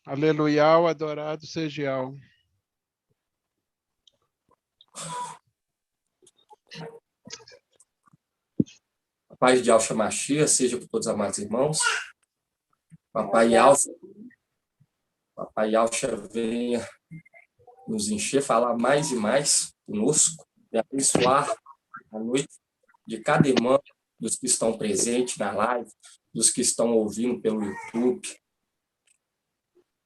Aleluia, adorado seja. A paz de Yahshua Mashiach seja por todos os amados irmãos. Papai Yahshua venha nos encher, falar mais e mais conosco e abençoar a noite de cada irmão, dos que estão presentes na live, dos que estão ouvindo pelo YouTube,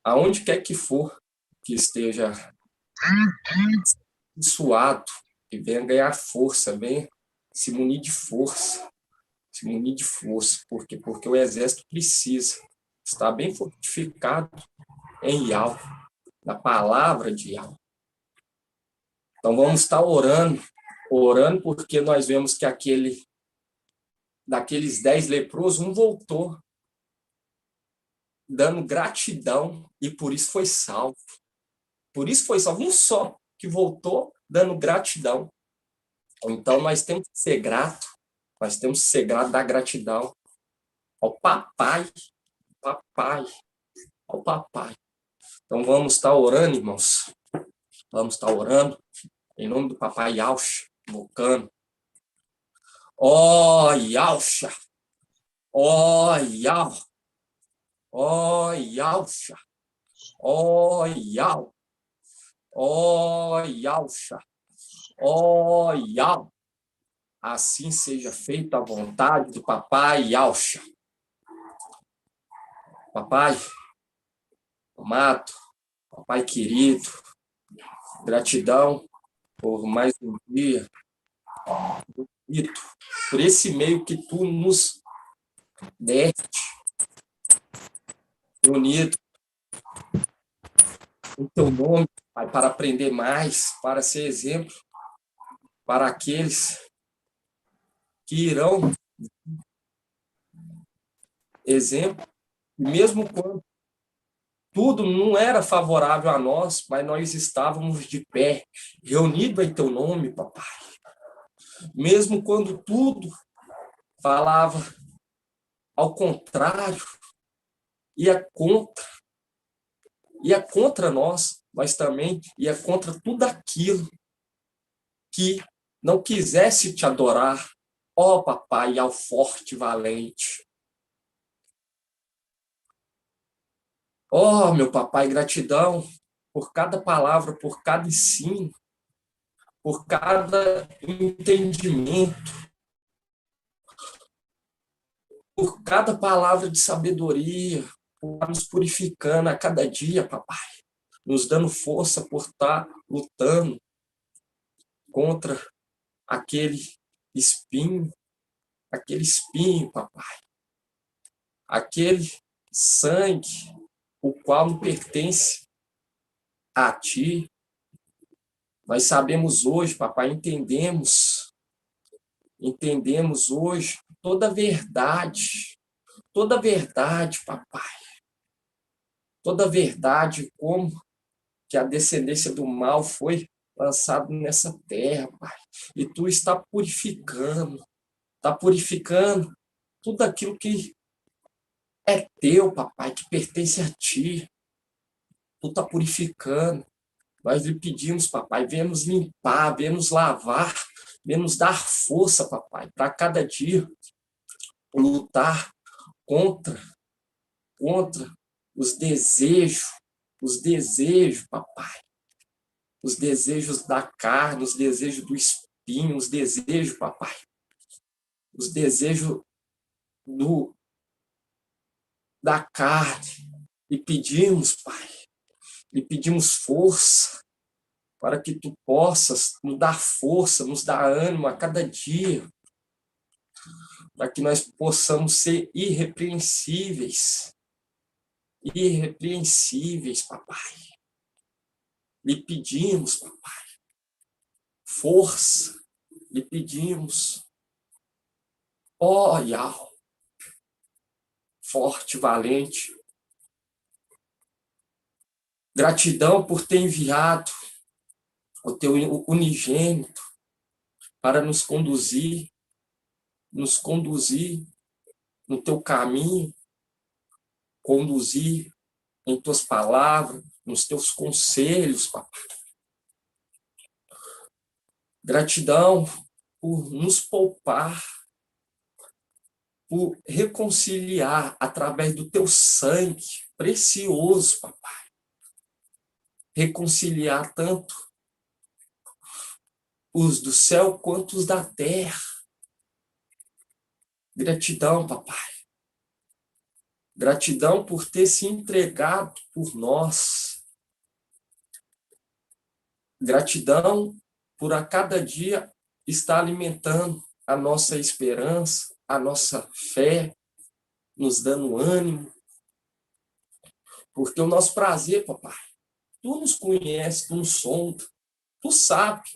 aonde quer que for que esteja suado, que venha ganhar força, venha se munir de força. Se munir de força. Por quê? Porque o exército precisa estar bem fortificado em Yahweh, na palavra de Yahweh. Então vamos estar orando porque nós vemos que daqueles 10 leprosos, um voltou dando gratidão e por isso foi salvo. Por isso foi salvo, um só que voltou dando gratidão. Então nós temos que ser grato, dar gratidão ao papai. Então vamos estar orando, irmãos. Vamos estar orando em nome do papai Yahshua, invocando. Ó Yahshua, ó Yahweh, ó Yahshua, ó Yahweh, ó Yahshua, ó Yahweh. Assim seja feita a vontade do papai Yahshua. Papai amado, papai querido, gratidão por mais um dia, por esse meio que tu nos deste, reunido em teu nome, Pai, para aprender mais, para ser exemplo para aqueles que irão exemplo, mesmo quando tudo não era favorável a nós, mas nós estávamos de pé, reunidos em teu nome, papai. Mesmo quando tudo falava ao contrário, ia contra nós, mas também ia contra tudo aquilo que não quisesse te adorar, ó papai, ao forte e valente. Ó meu papai, gratidão por cada palavra, por cada ensino, por cada entendimento, por cada palavra de sabedoria, por nos purificando a cada dia, papai, nos dando força por estar lutando contra aquele espinho, papai, aquele sangue, o qual não pertence a ti. Nós sabemos hoje, papai, entendemos hoje toda a verdade, papai, toda a verdade, como que a descendência do mal foi lançada nessa terra, pai, e tu está purificando tudo aquilo que é teu, papai, que pertence a ti. Tu está purificando. Nós lhe pedimos, papai, venha nos limpar, venha nos lavar, venha nos dar força, papai, para cada dia lutar contra os desejos, papai, os desejos da carne, os desejos do espinho, os desejos, papai, os desejos da carne. E pedimos, pai, e pedimos força para que tu possas nos dar força, nos dar ânimo a cada dia, para que nós possamos ser irrepreensíveis, papai. Lhe pedimos, papai, força, lhe pedimos, ó Yahweh, forte, valente, gratidão por ter enviado o teu unigênito para nos conduzir no teu caminho, conduzir em tuas palavras, nos teus conselhos, papai. Gratidão por nos poupar, por reconciliar através do teu sangue precioso, papai. Reconciliar tanto os do céu quanto os da terra. Gratidão, papai. Gratidão por ter se entregado por nós. Gratidão por a cada dia estar alimentando a nossa esperança, a nossa fé, nos dando ânimo. Porque o nosso prazer, papai, tu nos conhece, tu nos sonda, tu sabe.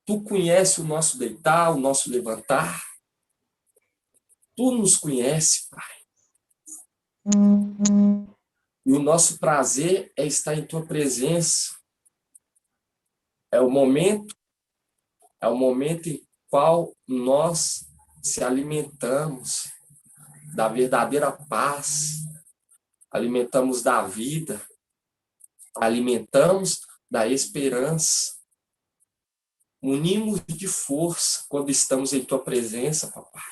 Tu conhece o nosso deitar, o nosso levantar. Tu nos conhece, Pai. E o nosso prazer é estar em tua presença. É o momento em qual nós se alimentamos da verdadeira paz, alimentamos da vida, alimentamos da esperança. Unimos de força quando estamos em tua presença, papai.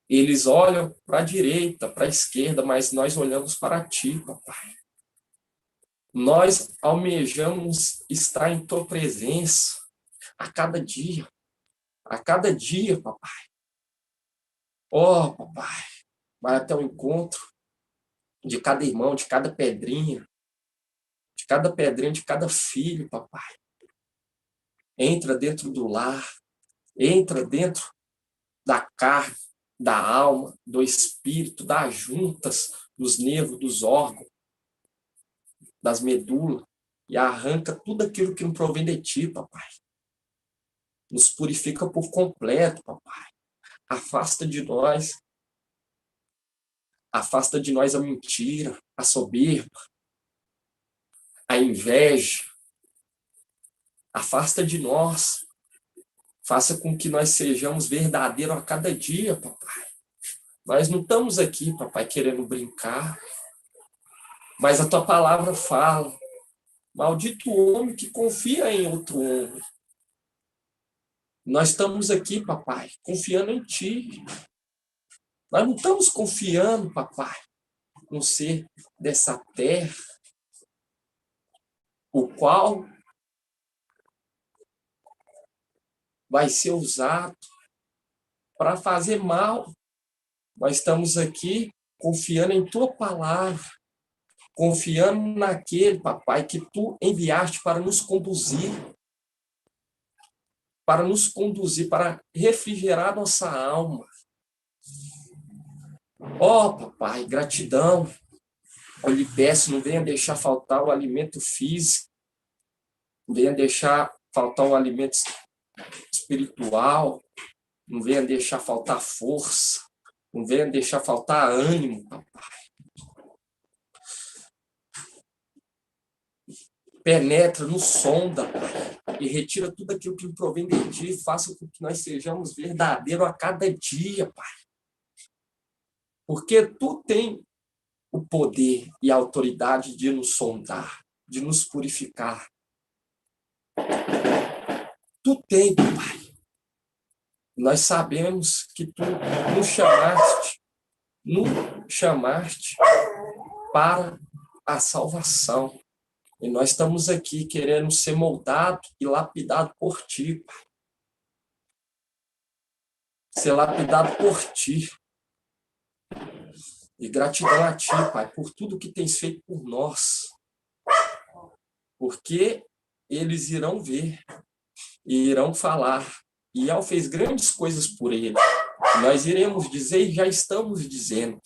Eles olham para a direita, para a esquerda, mas nós olhamos para ti, papai. Nós almejamos estar em tua presença a cada dia, papai. Oh, papai, vai até o encontro de cada irmão, de cada pedrinha, de cada filho, papai. Entra dentro do lar, entra dentro da carne, da alma, do espírito, das juntas, dos nervos, dos órgãos, das medulas, e arranca tudo aquilo que não provém de ti, papai. Nos purifica por completo, papai. Afasta de nós a mentira, a soberba, a inveja. Afasta de nós. Faça com que nós sejamos verdadeiros a cada dia, papai. Nós não estamos aqui, papai, querendo brincar, mas a tua palavra fala: maldito o homem que confia em outro homem. Nós estamos aqui, papai, confiando em ti. Nós não estamos confiando, papai, no ser dessa terra, o qual vai ser usado para fazer mal. Nós estamos aqui confiando em tua palavra, confiando naquele, papai, que tu enviaste para nos conduzir, para refrigerar nossa alma. Oh, papai, gratidão. Eu lhe peço, não venha deixar faltar o alimento físico, não venha deixar faltar o alimento espiritual, não venha deixar faltar força, não venha deixar faltar ânimo, papai. Penetra, nos sonda, pai, e retira tudo aquilo que provém de ti, faça com que nós sejamos verdadeiros a cada dia, pai. Porque tu tem o poder e a autoridade de nos sondar, de nos purificar. Tu tem, pai. Nós sabemos que tu nos chamaste para a salvação. E nós estamos aqui querendo ser moldado e lapidado por ti, pai. Ser lapidado por ti. E gratidão a ti, pai, por tudo que tens feito por nós. Porque eles irão ver e irão falar. E Al fez grandes coisas por ele. Nós iremos dizer e já estamos dizendo.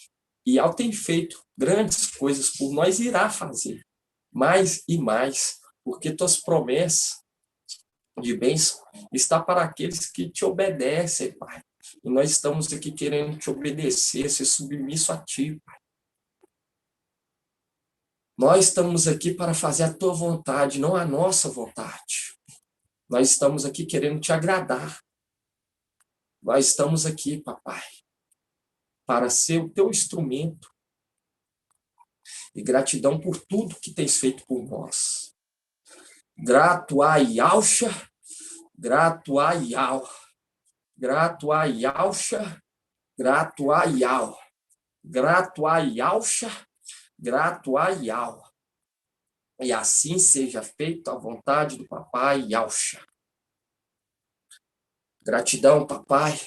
E Al tem feito grandes coisas por nós, irá fazer mais e mais, porque tuas promessas de bênção está para aqueles que te obedecem, pai. E nós estamos aqui querendo te obedecer, ser submisso a ti, pai. Nós estamos aqui para fazer a tua vontade, não a nossa vontade. Nós estamos aqui querendo te agradar. Nós estamos aqui, papai, para ser o teu instrumento, e gratidão por tudo que tens feito por nós. Grato a Yalcha, grato a Yal, grato a Yalcha, grato a Yal, grato a Yalcha, grato a Yal. E assim seja feita a vontade do papai Yalcha. Gratidão, papai,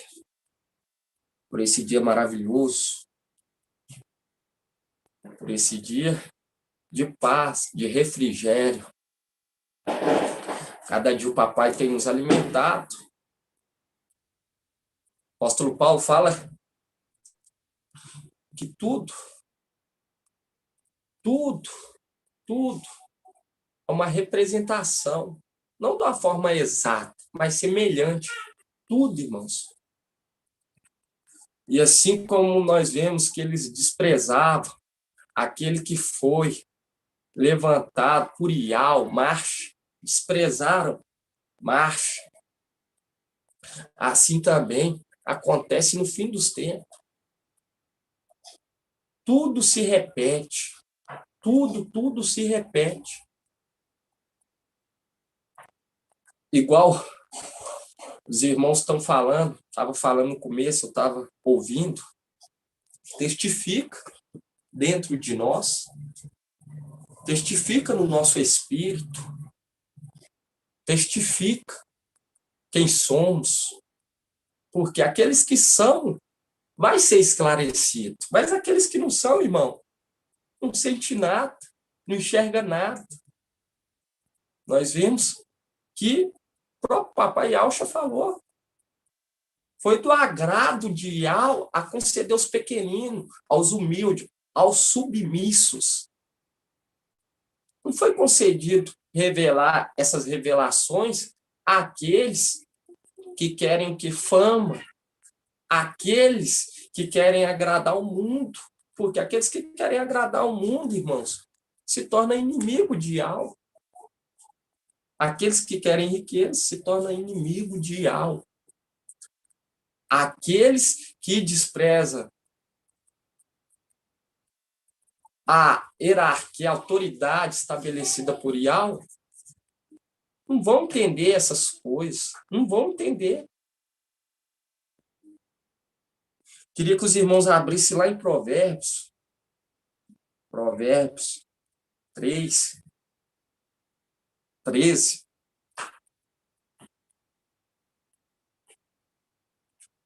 por esse dia maravilhoso, por esse dia de paz, de refrigério. Cada dia o papai tem nos alimentado. O apóstolo Paulo fala que tudo é uma representação, não de uma forma exata, mas semelhante. Tudo, irmãos. E assim como nós vemos que eles desprezavam aquele que foi levantado por Ial, marcha, desprezaram marcha. Assim também acontece no fim dos tempos. Tudo se repete. Tudo se repete. Igual os irmãos estão falando, estava falando no começo, eu estava ouvindo, testifica dentro de nós, testifica no nosso espírito, testifica quem somos, porque aqueles que são vai ser esclarecido, mas aqueles que não são, irmão, não sente nada, não enxerga nada. Nós vimos que o próprio papai Yalcha falou, foi do agrado de Yal a conceder aos pequeninos, aos humildes, aos submissos. Não foi concedido revelar essas revelações àqueles que querem que fama, àqueles que querem agradar o mundo, porque aqueles que querem agradar o mundo, irmãos, se tornam inimigo de Yal. Aqueles que querem riqueza se tornam inimigo de Yal. Aqueles que desprezam a hierarquia, a autoridade estabelecida por Yal, não vão entender essas coisas, não vão entender. Queria que os irmãos abrissem lá em Provérbios 3, 13.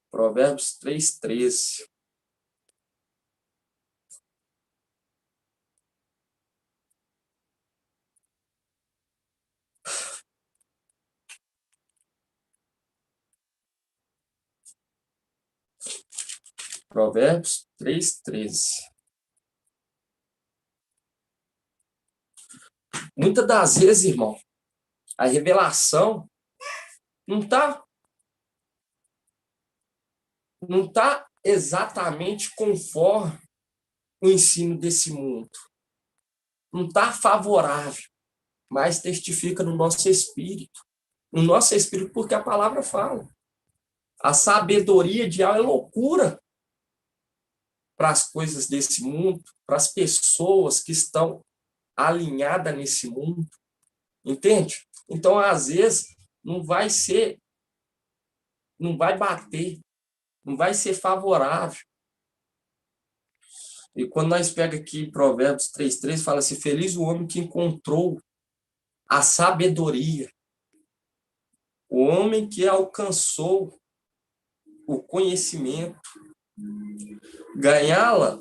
Provérbios 3, 13. Provérbios 3, 13. Muitas das vezes, irmão, a revelação não está exatamente conforme o ensino desse mundo. Não está favorável, mas testifica no nosso espírito. No nosso espírito, porque a palavra fala. A sabedoria de Yahweh é loucura para as coisas desse mundo, para as pessoas que estão alinhadas nesse mundo. Entende? Então, às vezes, não vai bater, não vai ser favorável. E quando nós pega aqui Provérbios 3:3, fala assim, feliz o homem que encontrou a sabedoria, o homem que alcançou o conhecimento. Ganhá-la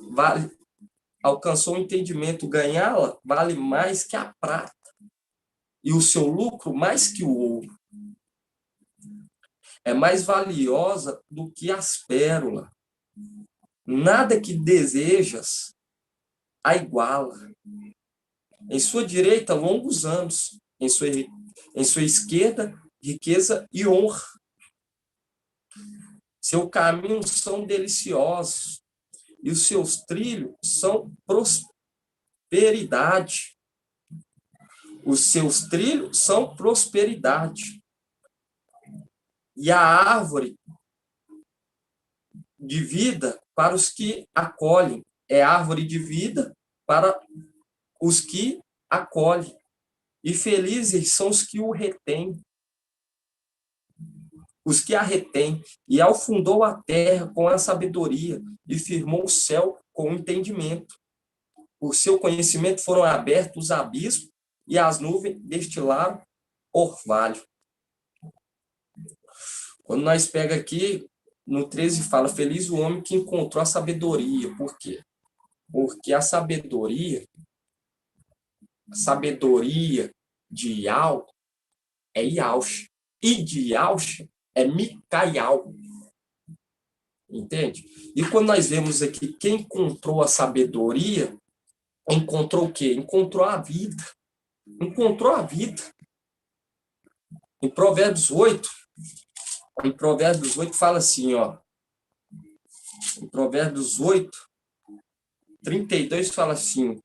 alcançou o entendimento, ganhá-la vale mais que a prata, e o seu lucro mais que o ouro. É mais valiosa do que as pérolas. Nada que desejas a iguala. Em sua direita, longos anos. Em sua esquerda, riqueza e honra. Seu caminho são deliciosos. E os seus trilhos são prosperidade. Os seus trilhos são prosperidade. E a árvore de vida para os que acolhem. É árvore de vida para os que acolhem, e felizes são os que o retêm, os que a retêm, e afundou a terra com a sabedoria, e firmou o céu com o entendimento. Por seu conhecimento foram abertos os abismos, e as nuvens destilaram orvalho. Quando nós pega aqui, no 13 fala, feliz o homem que encontrou a sabedoria. Por quê? Porque a sabedoria de Ial é Iaush, e de Iaush é Micaial. Entende? E quando nós vemos aqui quem encontrou a sabedoria, encontrou o quê? Encontrou a vida. Encontrou a vida. Em Provérbios 8 fala assim, ó. Em Provérbios 8, 32 fala assim: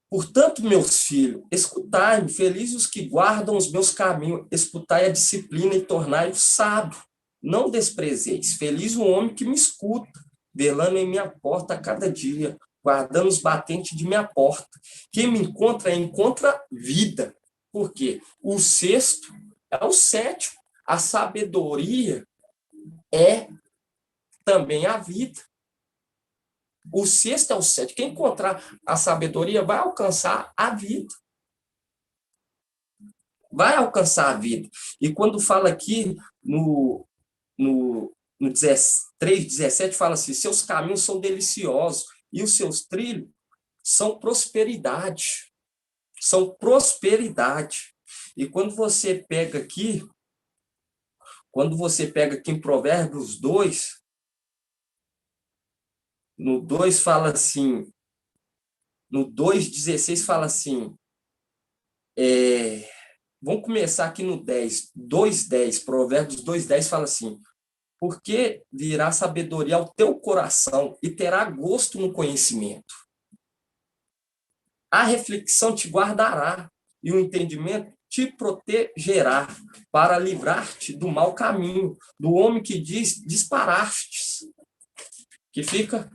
portanto, meus filhos, escutai-me, felizes os que guardam os meus caminhos, escutai a disciplina e tornai-vos sábio. Não desprezeis. Feliz o homem que me escuta, velando em minha porta a cada dia, guardando os batentes de minha porta. Quem me encontra, encontra vida. Por quê? O sexto é o sétimo. A sabedoria é também a vida. O sexto é o sétimo. Quem encontrar a sabedoria vai alcançar a vida. Vai alcançar a vida. E quando fala aqui no 3:17, fala assim, seus caminhos são deliciosos e os seus trilhos são prosperidade. São prosperidade. E quando você pega aqui em Provérbios 2, no 2 fala assim, no 2:16 fala assim, vamos começar aqui no 2:10, Provérbios 2:10 fala assim, porque virá sabedoria ao teu coração e terá gosto no conhecimento. A reflexão te guardará e o entendimento te protegerá para livrar-te do mau caminho, do homem que diz disparastes, que fica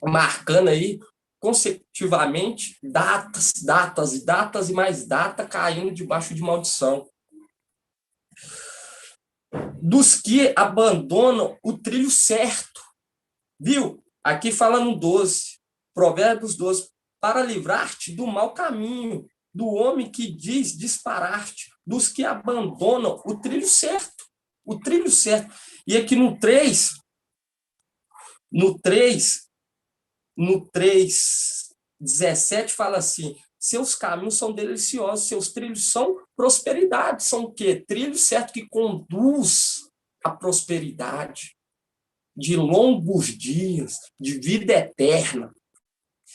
marcando aí consecutivamente datas e mais data caindo debaixo de maldição. Dos que abandonam o trilho certo. Viu? Aqui fala no 12, Provérbios 12, para livrar-te do mau caminho, do homem que diz disparar-te, dos que abandonam o trilho certo. O trilho certo. E aqui no 3:17 fala assim, seus caminhos são deliciosos, seus trilhos são prosperidade. São o quê? Trilho certo que conduz à prosperidade, de longos dias, de vida eterna.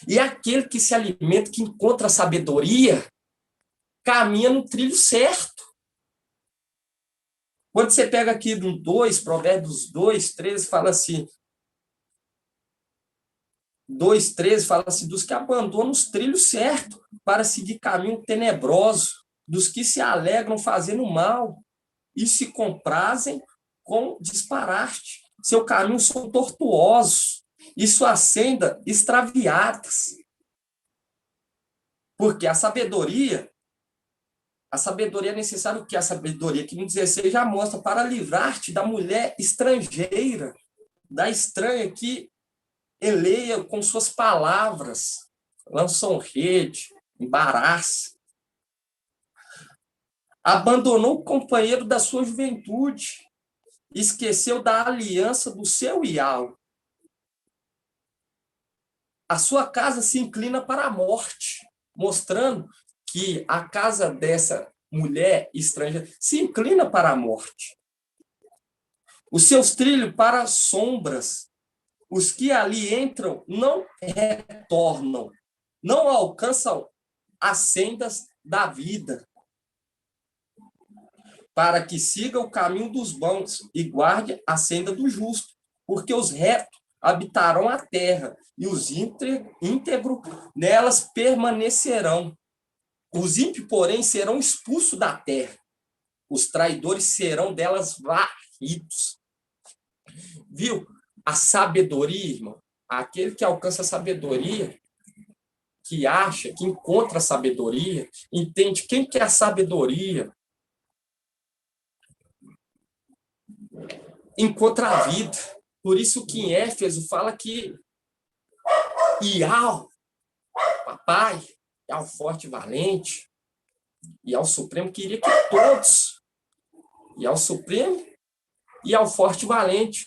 E aquele que se alimenta, que encontra a sabedoria, caminha no trilho certo. Quando você pega aqui no 2, Provérbios 2:13, fala assim, 2:13 fala assim, dos que abandonam os trilhos certos para seguir caminho tenebroso, dos que se alegram fazendo mal e se comprazem com disparate. Seu caminho são tortuosos e sua senda extraviadas. Porque a sabedoria é necessário que a sabedoria, que no 16 já mostra, para livrar-te da mulher estrangeira, da estranha que eleia com suas palavras, lançam rede, embaraça. Abandonou o companheiro da sua juventude, esqueceu da aliança do seu Ial. A sua casa se inclina para a morte, mostrando que a casa dessa mulher estrangeira se inclina para a morte. Os seus trilhos para as sombras, os que ali entram não retornam, não alcançam as sendas da vida, para que siga o caminho dos bons e guarde a senda do justo, porque os retos habitarão a terra e os íntegros nelas permanecerão. Os ímpios, porém, serão expulsos da terra. Os traidores serão delas varridos. Viu? A sabedoria, irmão, aquele que alcança a sabedoria, que acha, que encontra a sabedoria, entende quem que é a sabedoria, encontra a vida. Por isso que em Éfeso fala que Iau, papai, Iau forte e valente, Iau Supremo queria que todos, Iau Supremo e ao forte e valente,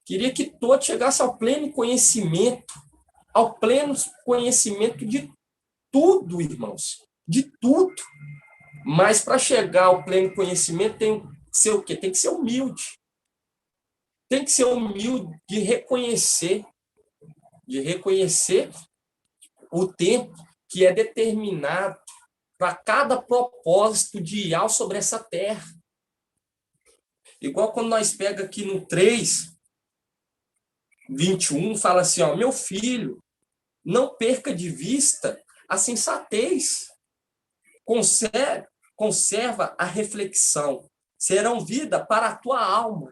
queria que todos chegassem ao pleno conhecimento de tudo, irmãos, de tudo. Mas para chegar ao pleno conhecimento tem que ser o quê? Tem que ser humilde. Tem que ser humilde de reconhecer o tempo que é determinado para cada propósito de Iau sobre essa terra. Igual quando nós pega aqui no 3:21, fala assim, ó, meu filho, não perca de vista a sensatez. Conserva a reflexão. Serão vida para a tua alma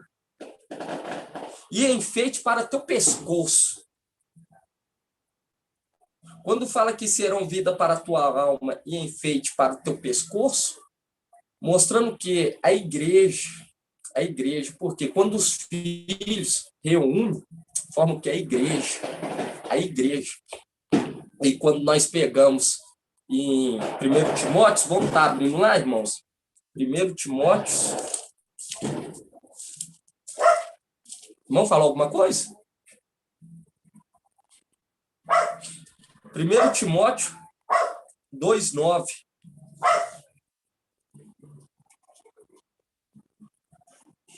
e enfeite para teu pescoço. Quando fala que serão vida para a tua alma e enfeite para o teu pescoço, mostrando que a igreja, porque quando os filhos reúnem, formam que é a igreja. E quando nós pegamos em 1 Timóteo, vamos estar abrindo lá, irmãos? 1 Timóteo. Vamos falar alguma coisa? 1 Timóteo 2:9.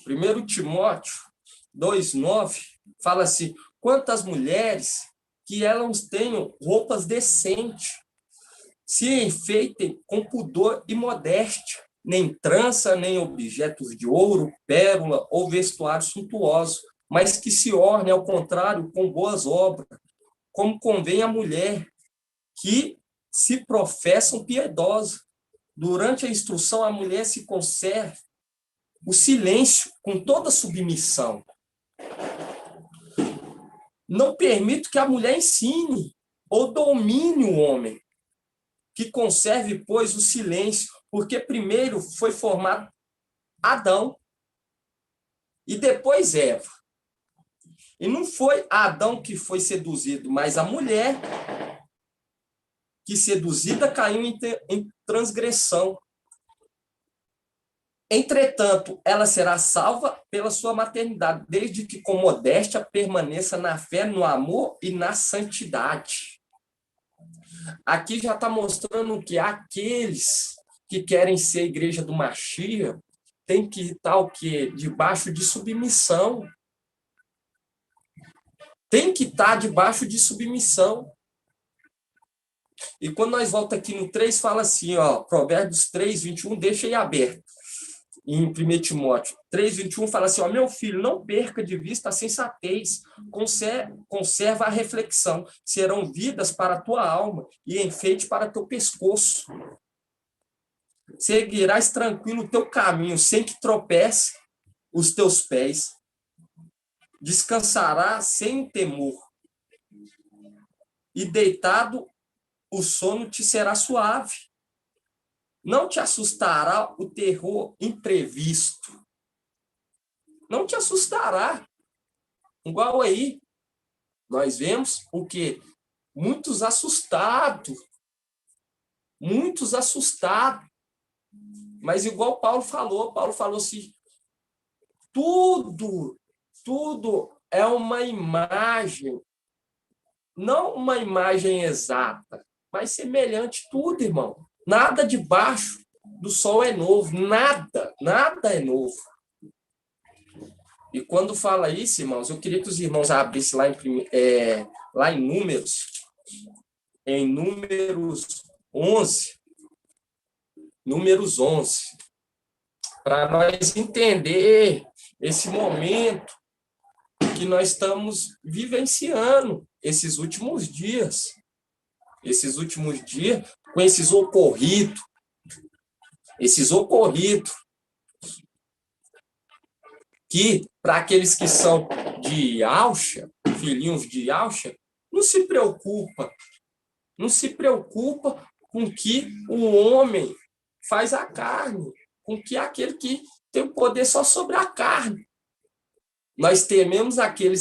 1 Timóteo 2:9 fala assim, quantas mulheres que elas tenham roupas decentes, se enfeitem com pudor e modéstia, nem trança, nem objetos de ouro, pérola ou vestuário suntuoso, mas que se ornem, ao contrário, com boas obras, como convém à mulher, que se professam piedosas. Durante a instrução, a mulher se conserva o silêncio com toda submissão. Não permito que a mulher ensine ou domine o homem, que conserve, pois, o silêncio, porque primeiro foi formado Adão e depois Eva. E não foi Adão que foi seduzido, mas a mulher que, seduzida, caiu em transgressão. Entretanto, ela será salva pela sua maternidade, desde que com modéstia permaneça na fé, no amor e na santidade. Aqui já está mostrando que aqueles que querem ser a igreja do Mashiach tem que estar o quê? Debaixo de submissão. Tem que estar debaixo de submissão. E quando nós voltamos aqui no 3, fala assim, ó, Provérbios 3:21, deixa aí aberto. Em 1 Timóteo 3:21 fala assim, ó, meu filho, não perca de vista a sensatez, conserva a reflexão, serão vidas para a tua alma e enfeite para teu pescoço. Seguirás tranquilo o teu caminho, sem que tropece os teus pés. Descansarás sem temor. E deitado, o sono te será suave. Não te assustará o terror imprevisto. Não te assustará. Igual aí, nós vemos o quê? Muitos assustados. Mas igual Paulo falou assim, tudo é uma imagem, não uma imagem exata, mas semelhante tudo, irmão. Nada debaixo do sol é novo, nada é novo. E quando fala isso, irmãos, eu queria que os irmãos abrissem lá em Números 11, para nós entender esse momento que nós estamos vivenciando esses últimos dias, com esses ocorridos, que, para aqueles que são de Yahusha, filhinhos de Yahusha, não se preocupa não se preocupa com o que o homem faz a carne, com que aquele que tem o poder só sobre a carne. Nós tememos aquele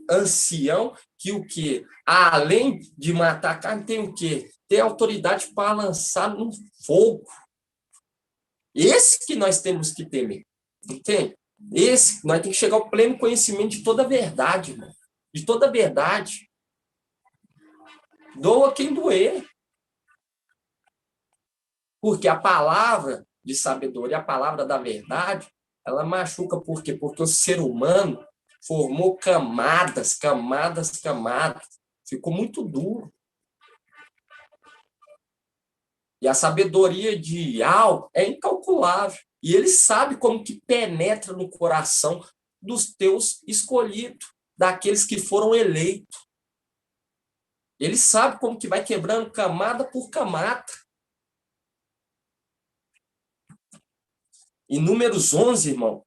ancião que o quê? Além de matar a carne, tem o quê? Tem autoridade para lançar no fogo. Esse que nós temos que temer. Entende? Esse, nós temos que chegar ao pleno conhecimento de toda a verdade, irmão. De toda a verdade. Doa quem doer. Porque a palavra de sabedoria, a palavra da verdade, ela machuca por quê? Porque o ser humano formou camadas, camadas, camadas. Ficou muito duro. E a sabedoria de Yao é incalculável. E ele sabe como que penetra no coração dos teus escolhidos, daqueles que foram eleitos. Ele sabe como que vai quebrando camada por camada. Em Números 11, irmão,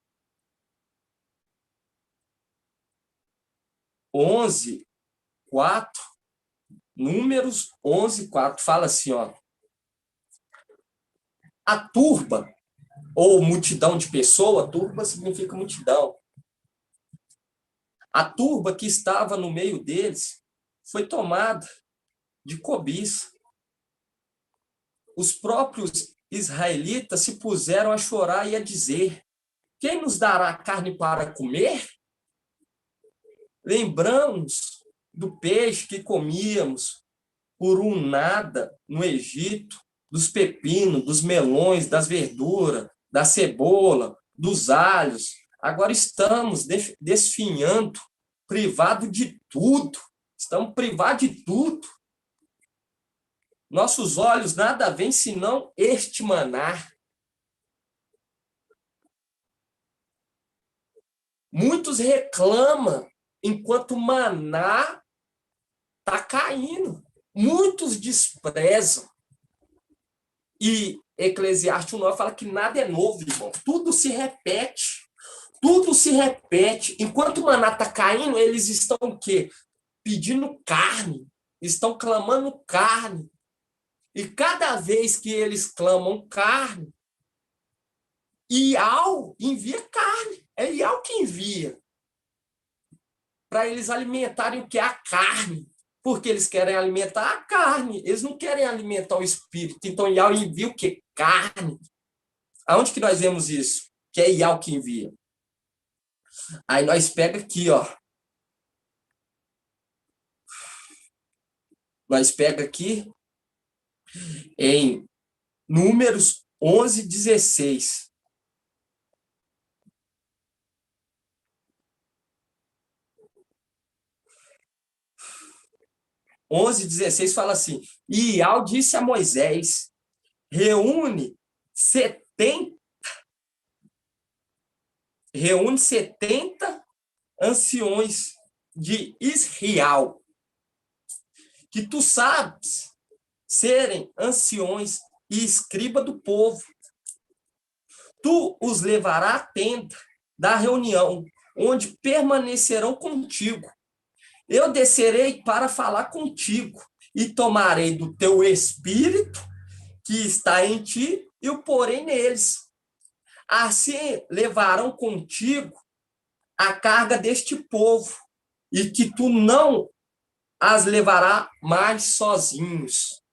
11, 4, Números 11, 4, fala assim, ó. A turba, ou multidão de pessoas, turba significa multidão. A turba que estava no meio deles foi tomada de cobiça. Os próprios israelitas se puseram a chorar e a dizer: quem nos dará carne para comer? Lembramos do peixe que comíamos por um nada no Egito, dos pepinos, dos melões, das verduras, da cebola, dos alhos. Agora estamos desfinhando, privados de tudo. Estamos privados de tudo. Nossos olhos nada veem senão este maná. Muitos reclamam enquanto o maná está caindo. Muitos desprezam. E Eclesiastes 9 fala que nada é novo, irmão. Tudo se repete. Tudo se repete. Enquanto o maná está caindo, eles estão o quê? Pedindo carne. Estão clamando carne. E cada vez que eles clamam carne, Iau envia carne. É Iau que envia. Para eles alimentarem o que é a carne. Porque eles querem alimentar a carne. Eles não querem alimentar o espírito. Então, Iau envia o quê? Carne. Aonde que nós vemos isso? Que é Iau que envia. Aí nós pega aqui, ó. Nós pega aqui em Números 11, 16. Onze, 16 fala assim: e Iau disse a Moisés: reúne 70 anciões de Israel, que tu sabes serem anciões e escriba do povo. Tu os levarás à tenda da reunião, onde permanecerão contigo. Eu descerei para falar contigo e tomarei do teu espírito que está em ti e o porei neles. Assim levarão contigo a carga deste povo e que tu não as levará mais sozinhos.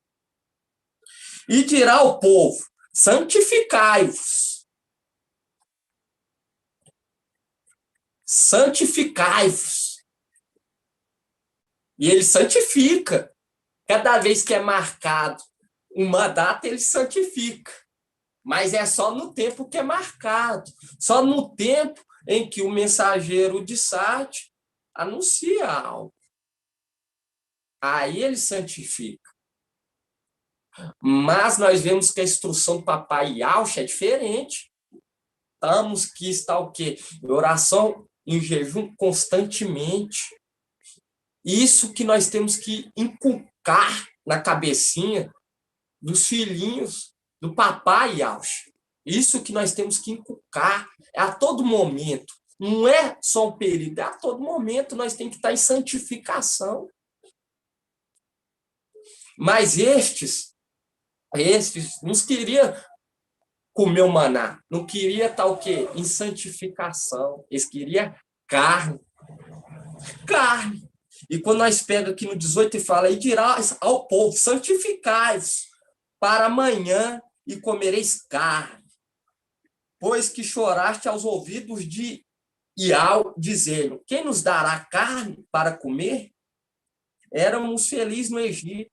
E dirá ao povo: santificai-vos. Santificai-vos. E ele santifica. Cada vez que é marcado uma data, ele santifica. Mas é só no tempo que é marcado. Só no tempo em que o mensageiro de Sarte anuncia algo. Aí ele santifica. Mas nós vemos que a instrução do papai Yauch é diferente. Estamos que está o quê? Em oração, em jejum constantemente. Isso que nós temos que inculcar na cabecinha dos filhinhos do papai Yauch. Isso que nós temos que inculcar a todo momento. Não é só um período, é a todo momento nós temos que estar em santificação. Mas estes não queriam comer o maná, não queria estar o quê? Em santificação. Eles queriam carne. Carne. E quando nós pegamos aqui no 18 e fala, e dirás ao povo, santificai-vos para amanhã e comereis carne, pois que choraste aos ouvidos de Ial, dizendo, quem nos dará carne para comer? Éramos felizes no Egito.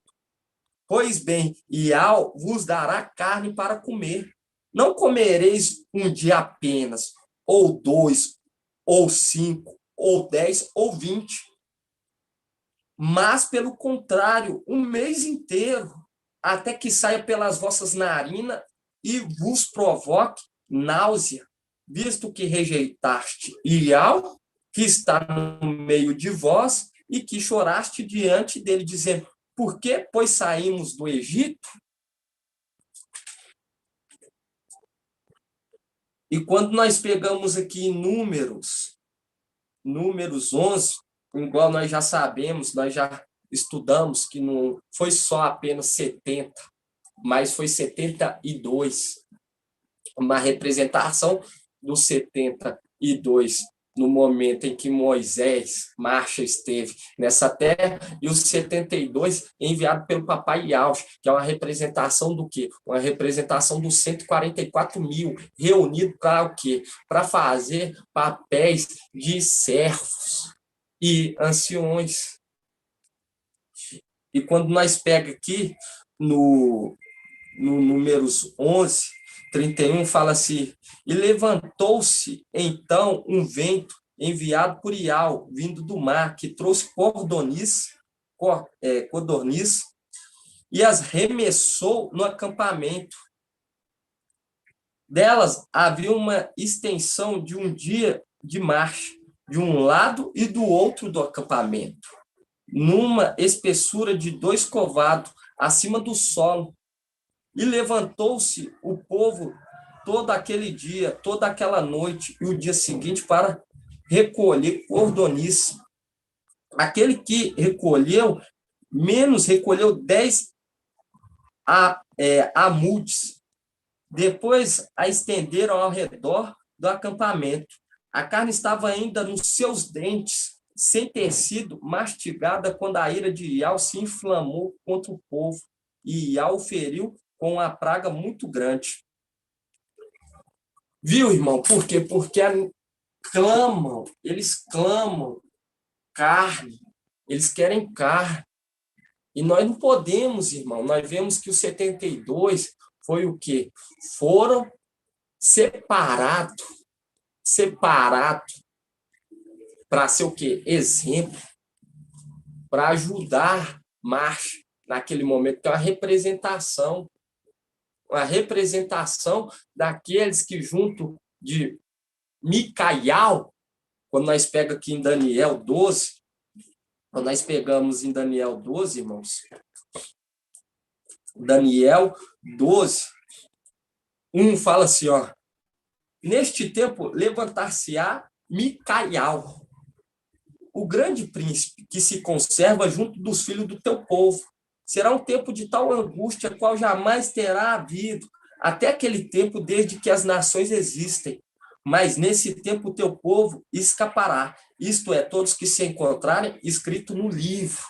Pois bem, Ial vos dará carne para comer. Não comereis um dia apenas, ou 2, ou 5, ou 10, ou 20. Mas, pelo contrário, um mês inteiro, até que saia pelas vossas narinas e vos provoque náusea, visto que rejeitaste Ial, que está no meio de vós, e que choraste diante dele, dizendo, por que, pois, saímos do Egito? E quando nós pegamos aqui números 11, igual nós já sabemos, nós já estudamos que não foi só apenas 70, mas foi 72, uma representação dos 72 no momento em que Moisés marcha esteve nessa terra, e os 72 enviado pelo papai Yahweh, que é uma representação do quê? Uma representação dos 144 mil, reunidos para o quê? Para fazer papéis de servos e anciões. E quando nós pega aqui no Números 11, 31, fala assim, e levantou-se então um vento enviado por Ial, vindo do mar, que trouxe codorniz, e as remessou no acampamento. Delas havia uma extensão de um dia de marcha, de um lado e do outro do acampamento, numa espessura de 2 covados, acima do solo. E levantou-se o povo todo aquele dia, toda aquela noite e o dia seguinte para recolher codorniz. Aquele que recolheu, menos recolheu 10 amudes. Depois a estenderam ao redor do acampamento. A carne estava ainda nos seus dentes, sem ter sido mastigada, quando a ira de Ial se inflamou contra o povo. E Ial o feriu com uma praga muito grande. Viu, irmão? Por quê? Porque eles clamam carne, eles querem carne. E nós não podemos, irmão. Nós vemos que os 72 foi o quê? Foram separados para ser o quê? Exemplo, para ajudar marcha naquele momento, que é uma representação daqueles que, junto de Micaial, quando nós pegamos aqui em Daniel 12, quando nós pegamos em Daniel 12, irmãos, Daniel 12, 1 fala assim, ó, neste tempo levantar-se-á Micaial, o grande príncipe que se conserva junto dos filhos do teu povo. Será um tempo de tal angústia, qual jamais terá havido, até aquele tempo, desde que as nações existem. Mas nesse tempo o teu povo escapará. Isto é, todos que se encontrarem escrito no livro.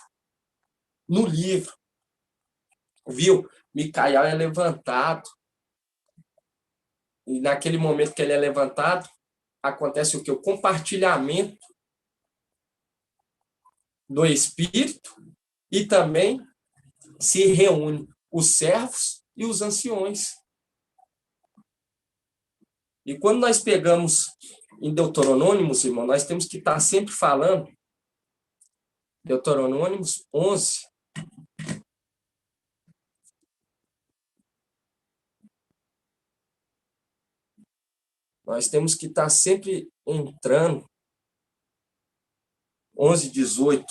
No livro. Viu? Micaial é levantado. E naquele momento que ele é levantado, acontece o quê? O compartilhamento do Espírito, e também se reúnem os servos e os anciões. E quando nós pegamos em Deuteronômios, irmão, nós temos que estar sempre falando, Deuteronômios 11, nós temos que estar sempre entrando, 11, 18.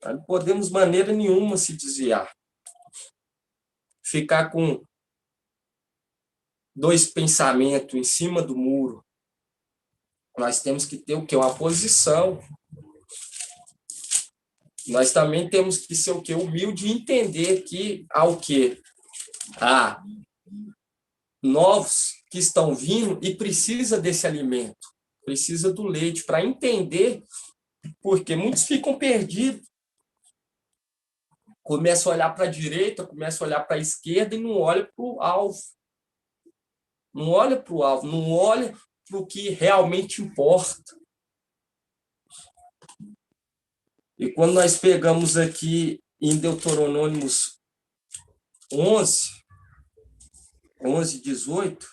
Não podemos, de maneira nenhuma, se desviar. Ficar com 2 pensamentos em cima do muro. Nós temos que ter o quê? Uma posição. nós também temos que ser o quê? Humilde e entender que há o quê? Há novos que estão vindo e precisa desse alimento, precisa do leite para entender, porque muitos ficam perdidos, começam a olhar para a direita, começam a olhar para a esquerda e não olha para o alvo. Não olha para o alvo, não olha para o que realmente importa. E quando nós pegamos aqui em Deuteronômios 11, 18,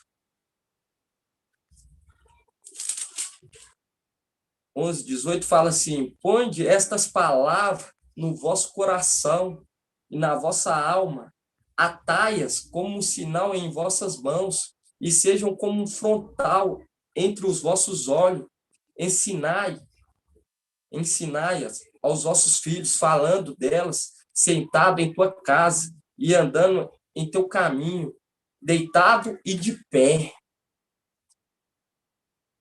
11, 18 fala assim: ponde estas palavras no vosso coração e na vossa alma, atai-as como um sinal em vossas mãos e sejam como um frontal entre os vossos olhos. Ensinai-as aos vossos filhos, falando delas, sentado em tua casa e andando em teu caminho, deitado e de pé.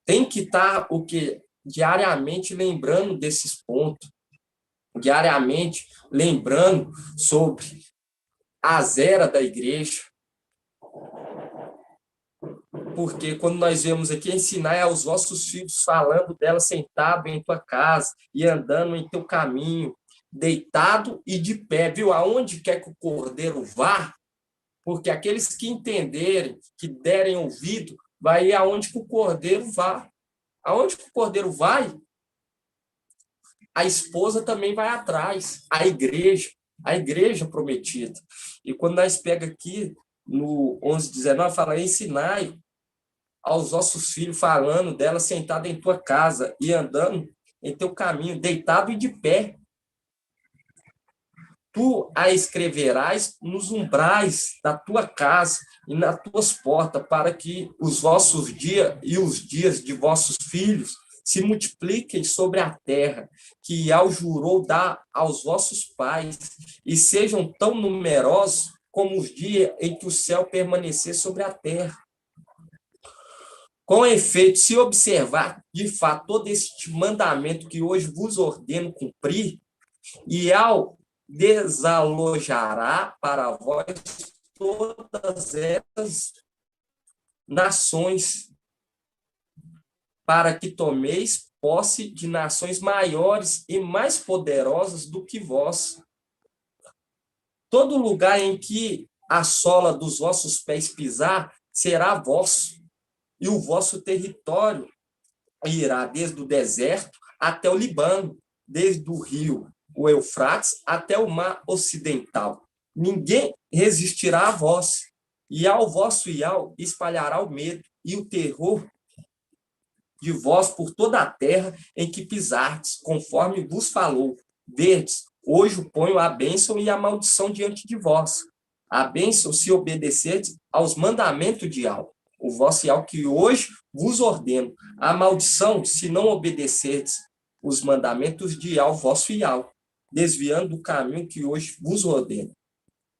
Tem que estar o quê? Diariamente lembrando desses pontos, diariamente lembrando sobre as eras da igreja, porque quando nós vemos aqui, ensinar aos vossos filhos, falando dela sentado em tua casa e andando em teu caminho, deitado e de pé, viu? Aonde quer que o cordeiro vá, porque aqueles que entenderem, que derem ouvido, vai ir aonde que o cordeiro vá. Aonde que o cordeiro vai, a esposa também vai atrás, a igreja prometida. E quando nós pega aqui no 11, 19, fala: ensinai aos vossos filhos, falando dela sentada em tua casa e andando em teu caminho, deitado e de pé. Tu a escreverás nos umbrais da tua casa e nas tuas portas, para que os vossos dias e os dias de vossos filhos se multipliquem sobre a terra, que Yahweh jurou dar aos vossos pais, e sejam tão numerosos como os dias em que o céu permanecer sobre a terra. Com efeito, se observar de fato todo este mandamento que hoje vos ordeno cumprir, e ao desalojará para vós todas essas nações, para que tomeis posse de nações maiores e mais poderosas do que vós. Todo lugar em que a sola dos vossos pés pisar será vosso, e o vosso território irá desde o deserto até o Líbano, desde o rio, o Eufrates, até o mar ocidental. Ninguém resistirá a vós, e ao vosso Iau espalhará o medo e o terror de vós por toda a terra em que pisardes, conforme vos falou. Verdes, hoje ponho a bênção e a maldição diante de vós. A bênção se obedecerdes aos mandamentos de Iau, o vosso Iau que hoje vos ordeno. A maldição, se não obedecerdes os mandamentos de Iau, vosso Iau, desviando do caminho que hoje vos ordeno,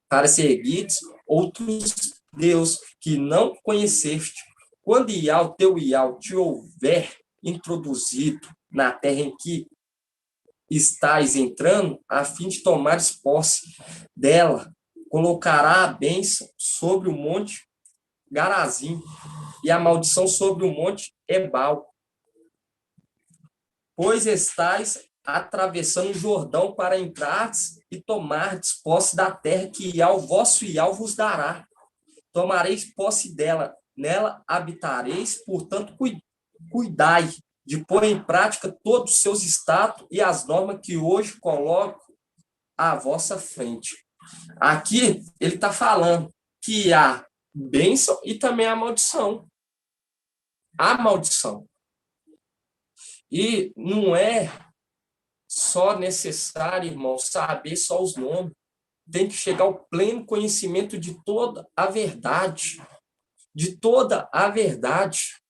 para seguirdes outros Deus que não conheceste. Quando Iau, teu Iau, te houver introduzido na terra em que estais entrando, a fim de tomares posse dela, colocará a bênção sobre o monte Garazim e a maldição sobre o monte Ebal. Pois estais atravessando o Jordão para entrardes e tomardes posse da terra que Iau, vosso Iau, vos dará. Tomareis posse dela, nela habitareis, portanto, cuidai de pôr em prática todos os seus estados e as normas que hoje coloco à vossa frente. Aqui ele está falando que há bênção e também a maldição. A maldição. E não é só necessário, irmão, saber só os nomes. Tem que chegar ao pleno conhecimento de toda a verdade. De toda a verdade.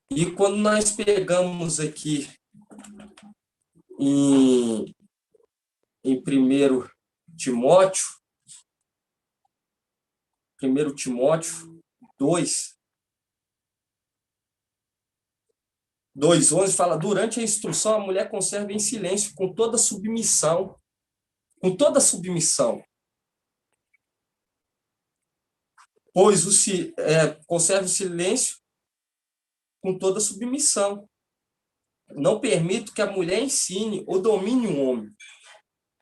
E quando nós pegamos aqui em 1 Timóteo, 2, 2:11 fala, durante a instrução, a mulher conserva em silêncio, com toda submissão. Com toda submissão. Pois conserva o silêncio com toda submissão. Não permito que a mulher ensine ou domine o homem,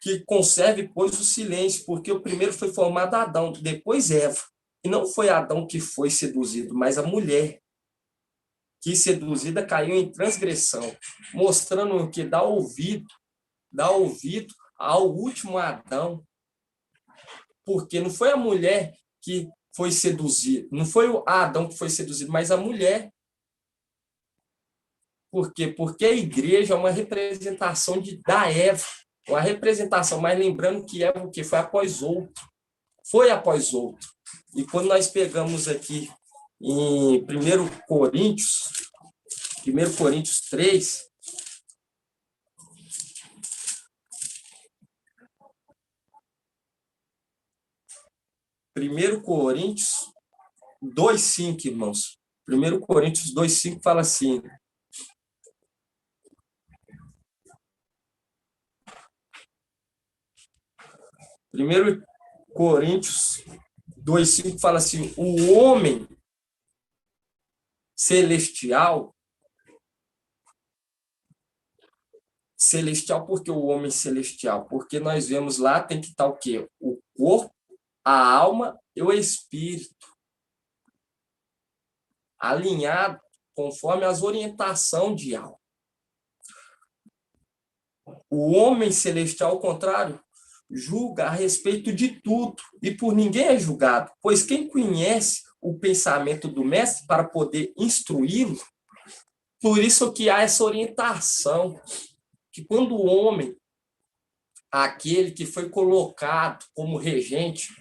que conserve, pois, o silêncio, porque o primeiro foi formado Adão, depois Eva. E não foi Adão que foi seduzido, mas a mulher, que seduzida caiu em transgressão, mostrando que dá ouvido ao último Adão, porque não foi a mulher que foi seduzida, não foi o Adão que foi seduzido, mas a mulher. Por quê? Porque a igreja é uma representação da Eva, uma representação, mas lembrando que Eva o quê? Foi após outro. Foi após outro. E quando nós pegamos aqui em 1 Coríntios 3, Primeiro Coríntios 2:5, irmãos. 1 Coríntios 2:5 fala assim: Primeiro Coríntios 2:5 fala assim: o homem celestial, por que o homem celestial? Porque nós vemos lá, tem que estar o quê? O corpo, a alma e o espírito, alinhado conforme as orientações de alma. O homem celestial, ao contrário, julga a respeito de tudo e por ninguém é julgado, pois quem conhece o pensamento do mestre para poder instruí-lo, por isso que há essa orientação, que quando o homem, aquele que foi colocado como regente,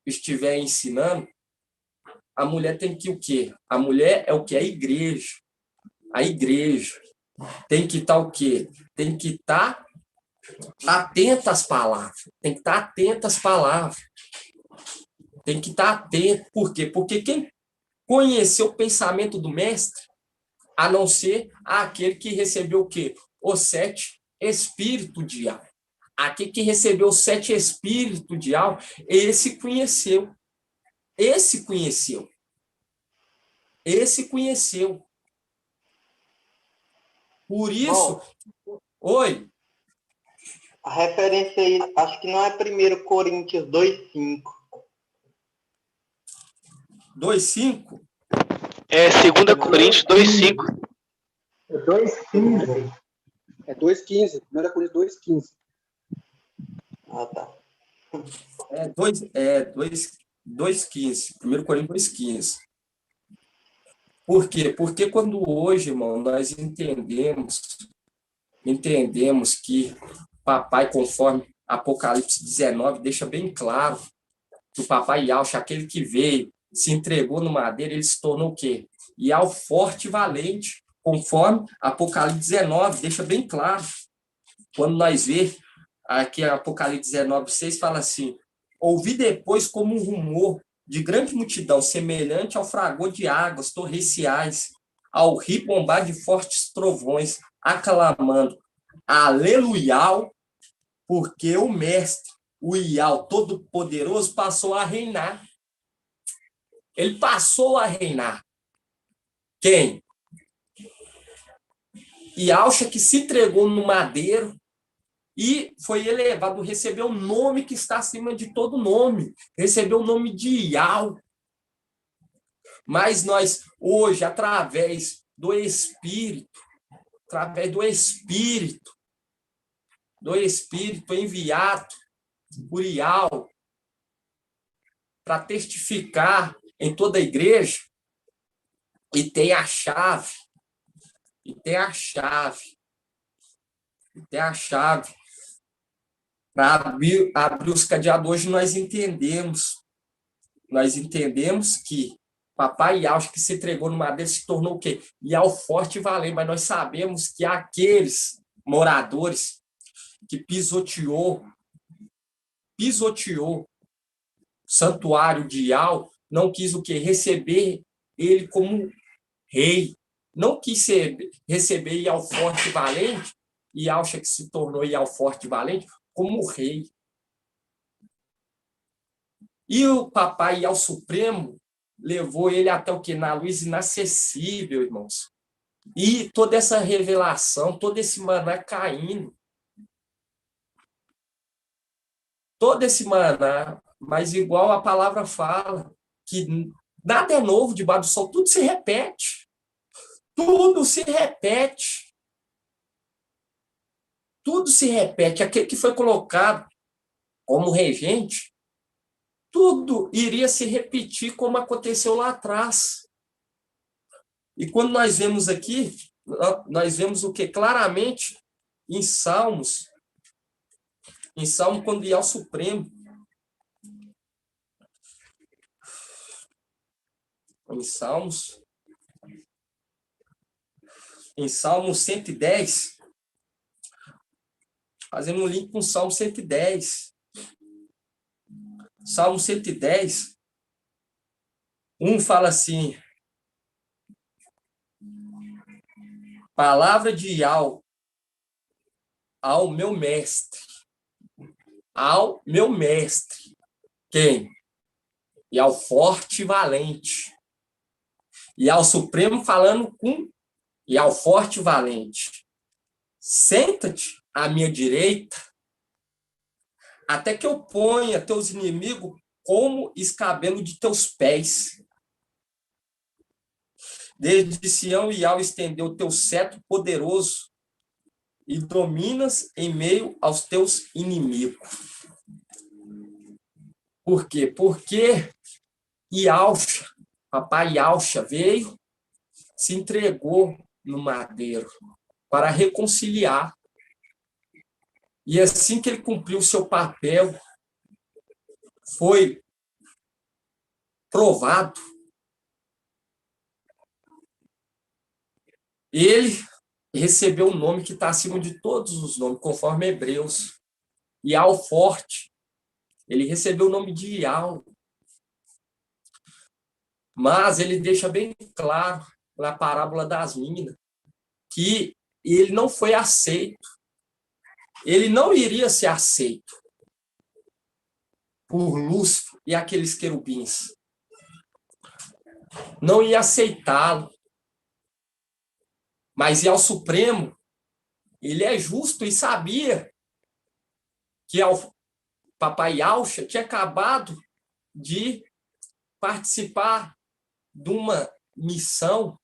estiver ensinando, a mulher tem que o quê? A mulher é o que? A igreja. A igreja tem que estar o quê? Tem que estar atenta às palavras. Tem que estar atenta às palavras. Tem que estar atento. Por quê? Porque quem conheceu o pensamento do mestre, a não ser aquele que recebeu o quê? Os 7 espíritos de alma. Aquele que recebeu os 7 espíritos de alma, esse conheceu. Esse conheceu. Esse conheceu. Por isso... Bom, oi. A referência aí, acho que não é 1 Coríntios 2:5. 2:5? É 2 Coríntios 2:5. É 2:15. É 2:15. 1 Coríntios 2:15. Ah, tá. É 2:15. 1 Coríntios 2:15. Por quê? Porque quando hoje, irmão, nós entendemos que papai, conforme Apocalipse 19, deixa bem claro que o papai Yahshua, aquele que veio, se entregou no madeiro, ele se tornou o quê? Yahweh forte e valente, conforme Apocalipse 19, deixa bem claro. Quando nós vemos aqui Apocalipse 19:6 fala assim: ouvi depois como um rumor de grande multidão, semelhante ao fragor de águas torrenciais, ao rio bombar de fortes trovões, aclamando: aleluia, porque o mestre, o Ial Todo-Poderoso, passou a reinar. Ele passou a reinar. Quem? Yahshua, que se entregou no madeiro e foi elevado, recebeu o nome que está acima de todo nome, recebeu o nome de Yahweh. Mas nós, hoje, através do Espírito enviado por Yahweh para testificar em toda a igreja, e tem a chave para abrir os cadeados. Hoje nós entendemos que papai Yahshua, que se entregou no madeiro, se tornou o quê? Yahweh forte e valente, mas nós sabemos que aqueles moradores que pisoteou o santuário de Yahweh, não quis o quê? Receber ele como rei, não quis receber Ial forte e valente, Ialcha que se tornou Ial forte e valente, como rei. E o papai Ial Supremo levou ele até o quê? Na luz inacessível, irmãos. E toda essa revelação, todo esse maná caindo. Todo esse maná, mas igual a palavra fala, que nada é novo debaixo do sol, tudo se repete. Tudo se repete. Tudo se repete. Aquele que foi colocado como regente, tudo iria se repetir como aconteceu lá atrás. E quando nós vemos aqui, nós vemos o que? Claramente em Salmos, quando Ial Supremo, em Salmo 110, fazendo um link com o Salmo 110. Salmo 110, fala assim: palavra de Ial ao meu mestre. Ao meu mestre. Quem? Ial forte e valente. Ial Supremo falando com Ial forte e valente. Senta-te à minha direita, até que eu ponha teus inimigos como escabelo de teus pés. Desde Sião, Ial estendeu o teu cetro poderoso e dominas em meio aos teus inimigos. Por quê? Porque Ialcha, papai Ialcha veio, se entregou no madeiro para reconciliar. E assim que ele cumpriu o seu papel, foi provado. Ele recebeu o nome que está acima de todos os nomes, conforme Hebreus. Ial forte. Ele recebeu o nome de Ial. Mas ele deixa bem claro na parábola das minas que ele não foi aceito. Ele não iria ser aceito por Lúcifer e aqueles querubins. Não ia aceitá-lo. Mas Ial Supremo, ele é justo e sabia que o papai Ialcha tinha acabado de participar de uma missão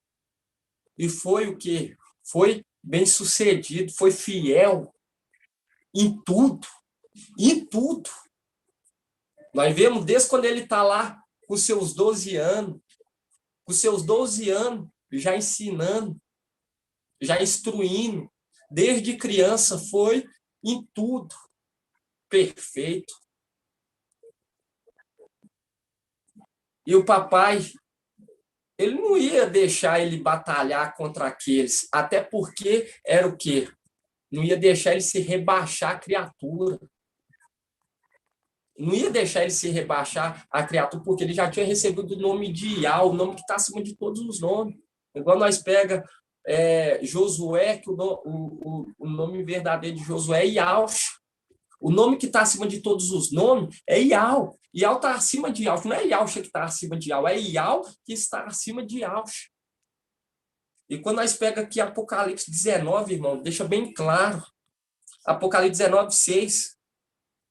e foi o quê? Foi bem-sucedido, foi fiel em tudo. Em tudo. Nós vemos desde quando ele está lá com seus 12 anos, já ensinando, já instruindo, desde criança foi em tudo perfeito. E o papai, ele não ia deixar ele batalhar contra aqueles, até porque era o quê? Não ia deixar ele se rebaixar a criatura. Não ia deixar ele se rebaixar a criatura, porque ele já tinha recebido o nome de Ial, o nome que está acima de todos os nomes. Igual nós pega Josué, que o nome verdadeiro de Josué é Ialcha. O nome que está acima de todos os nomes é Ial. Ial está acima de Ialcha. Não é Ialcha que está acima de Ial, é Ial que está acima de Ialcha. E quando nós pega aqui Apocalipse 19, irmão, deixa bem claro. Apocalipse 19, 6,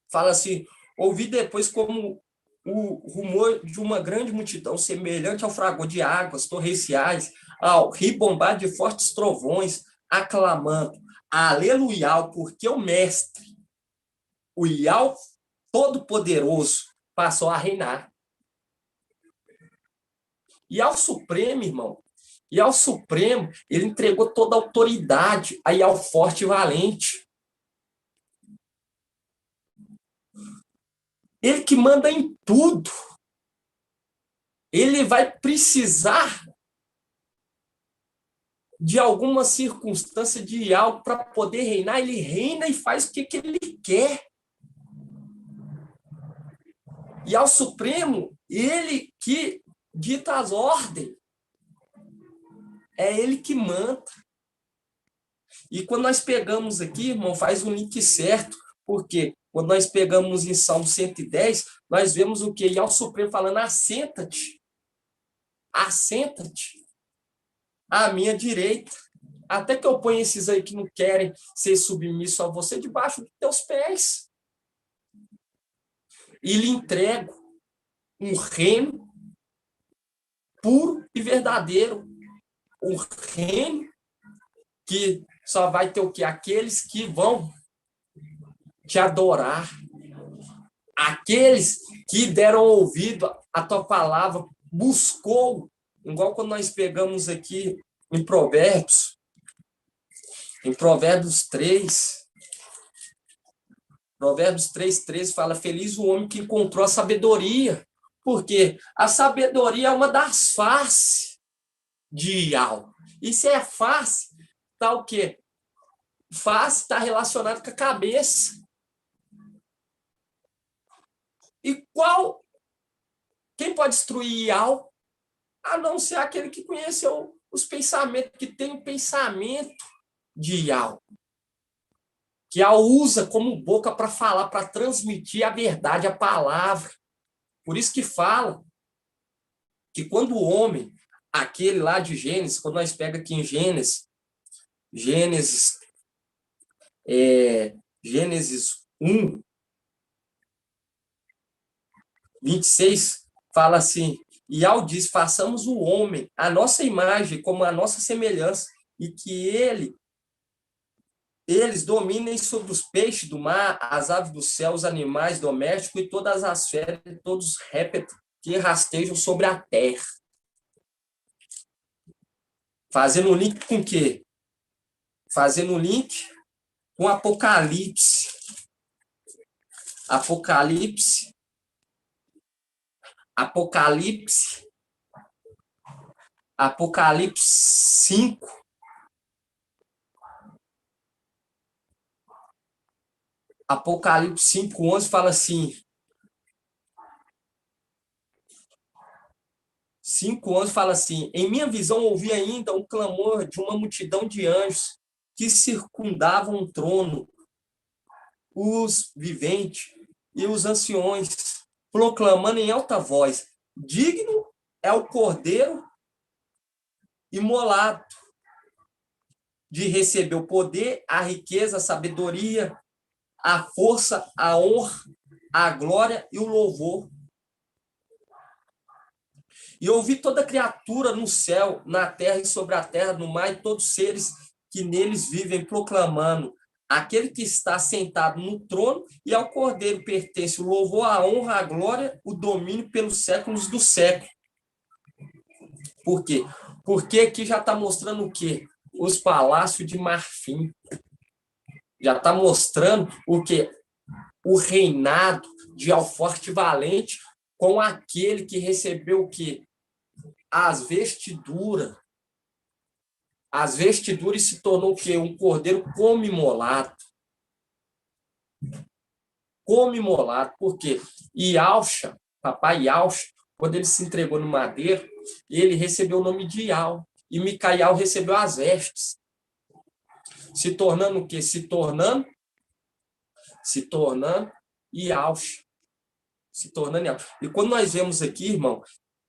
fala assim: ouvi depois como o rumor de uma grande multidão, semelhante ao fragor de águas torrenciais, ao ribombar de fortes trovões, aclamando: aleluia, porque o mestre, o Ial Todo-Poderoso, passou a reinar. Ial Supremo, irmão, Ial Supremo, ele entregou toda a autoridade a Ial Forte e Valente. Ele que manda em tudo. Ele vai precisar de alguma circunstância de algo para poder reinar. Ele reina e faz o que ele quer. E ao Supremo, ele que dita as ordens. É ele que manda. E quando nós pegamos aqui, irmão, faz um link certo, porque quando nós pegamos em Salmo 110, nós vemos o quê? E ao Supremo falando, assenta-te à minha direita. Até que eu ponha esses aí que não querem ser submissos a você debaixo dos teus pés. E lhe entrego um reino puro e verdadeiro. Um reino que só vai ter o quê? Aqueles que vão te adorar. Aqueles que deram ouvido à tua palavra, buscou, igual quando nós pegamos aqui em Provérbios 3, Provérbios 3:13 fala, feliz o homem que encontrou a sabedoria, porque a sabedoria é uma das faces de Yahweh. E se é face, está o quê? Face está relacionado com a cabeça. E quem pode destruir Yahweh? A não ser aquele que conheceu os pensamentos, que tem o pensamento de Yahweh. Que Yahweh usa como boca para falar, para transmitir a verdade, a palavra. Por isso que fala que quando o homem, aquele lá de Gênesis, quando nós pegamos aqui em Gênesis 1, 26, fala assim, e Yahweh diz, façamos o homem, a nossa imagem, como a nossa semelhança, e que eles dominem sobre os peixes do mar, as aves do céu, os animais domésticos e todas as feras, todos os répteis que rastejam sobre a terra. Fazendo um link com o quê? Fazendo um link com Apocalipse. Apocalipse 5. Apocalipse 5:11 fala assim. 5:11 fala assim, em minha visão ouvi ainda um clamor de uma multidão de anjos que circundavam o trono, os viventes e os anciões, proclamando em alta voz, digno é o Cordeiro imolado de receber o poder, a riqueza, a sabedoria, a força, a honra, a glória e o louvor. E ouvi toda criatura no céu, na terra e sobre a terra, no mar, e todos os seres que neles vivem, proclamando, aquele que está sentado no trono e ao Cordeiro pertence o louvor, a honra, a glória, o domínio pelos séculos dos séculos. Por quê? Porque aqui já está mostrando o quê? Os palácios de marfim. Já está mostrando o quê? O reinado de Alforte Valente com aquele que recebeu o quê? As vestiduras. As vestiduras se tornou o quê? Um cordeiro como imolado. Como imolado. Por quê? Ialcha, papai Ialcha, quando ele se entregou no madeiro, ele recebeu o nome de Ial. E Micaial recebeu as vestes. Se tornando o quê? Se tornando Ialcha. Se tornando Ialcha. E quando nós vemos aqui, irmão,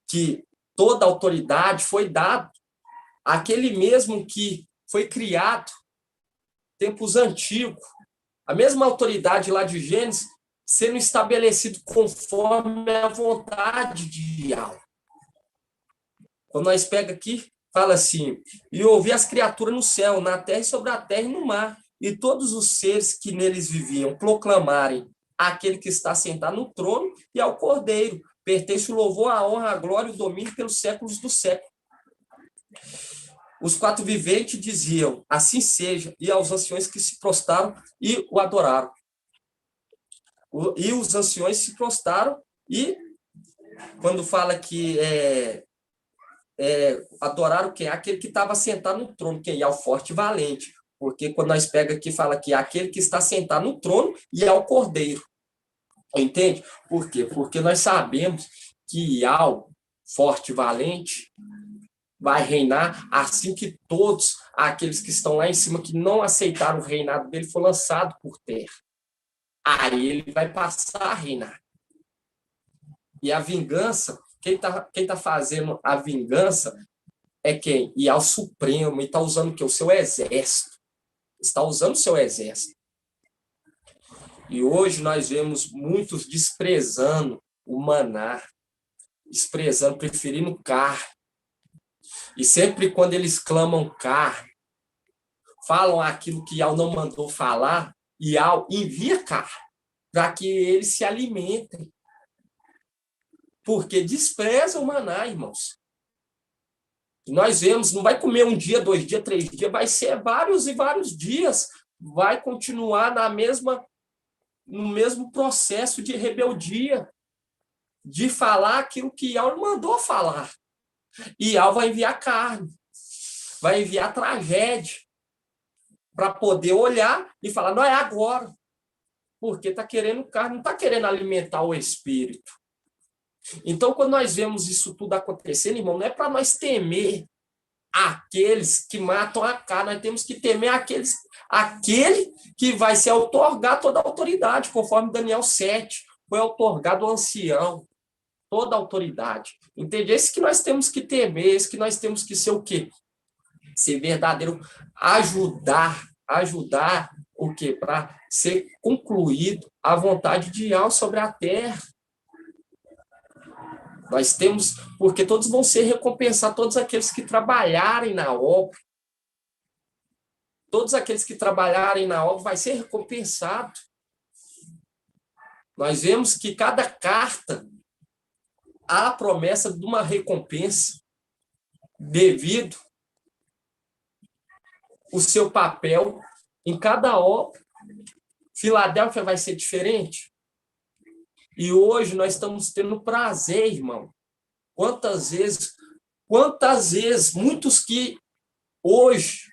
que toda a autoridade foi dada àquele mesmo que foi criado tempos antigos, a mesma autoridade lá de Gênesis sendo estabelecido conforme a vontade de Yahweh. Quando nós pega aqui, fala assim, e ouvi as criaturas no céu, na terra e sobre a terra e no mar, e todos os seres que neles viviam proclamarem aquele que está sentado no trono e ao Cordeiro, pertence o louvor, a honra, a glória e o domínio pelos séculos dos séculos. Os 4 viventes diziam, assim seja, e aos anciões que se prostraram e o adoraram. E os anciões se prostraram e, quando fala que adoraram quem? Aquele que estava sentado no trono, quem é o forte e valente. Porque quando nós pega aqui, fala que é aquele que está sentado no trono e é o Cordeiro. Entende? Por quê? Porque nós sabemos que Yahweh, forte e valente, vai reinar assim que todos aqueles que estão lá em cima, que não aceitaram o reinado dele, for lançado por terra. Aí ele vai passar a reinar. E a vingança, quem tá fazendo a vingança é quem? E ao Supremo, e está usando o quê? O seu exército. Está usando o seu exército. E hoje nós vemos muitos desprezando o maná, desprezando, preferindo carne. E sempre quando eles clamam carne, falam aquilo que Yahweh não mandou falar, e Yahweh envia carne para que eles se alimentem. Porque desprezam o maná, irmãos. E nós vemos, não vai comer um dia, 2 dias, 3 dias, vai ser vários e vários dias. Vai continuar no mesmo processo de rebeldia, de falar aquilo que Yahweh mandou falar. E Yahweh vai enviar carne, vai enviar tragédia, para poder olhar e falar, não é agora, porque está querendo carne, não está querendo alimentar o espírito. Então, quando nós vemos isso tudo acontecendo, irmão, não é para nós temer aqueles que matam a carne, nós temos que temer aquele que vai se outorgar toda a autoridade, conforme Daniel 7, foi outorgado ao ancião, toda a autoridade. Entende? Esse que nós temos que temer, esse que nós temos que ser o quê? Ser verdadeiro, ajudar o quê? Para ser concluído a vontade de Yahweh sobre a terra. Nós temos, porque todos vão ser recompensados, todos aqueles que trabalharem na obra. Todos aqueles que trabalharem na obra vai ser recompensado. Nós vemos que cada carta há a promessa de uma recompensa devido o seu papel em cada obra. Filadélfia vai ser diferente. E hoje nós estamos tendo prazer, irmão. Quantas vezes, muitos que hoje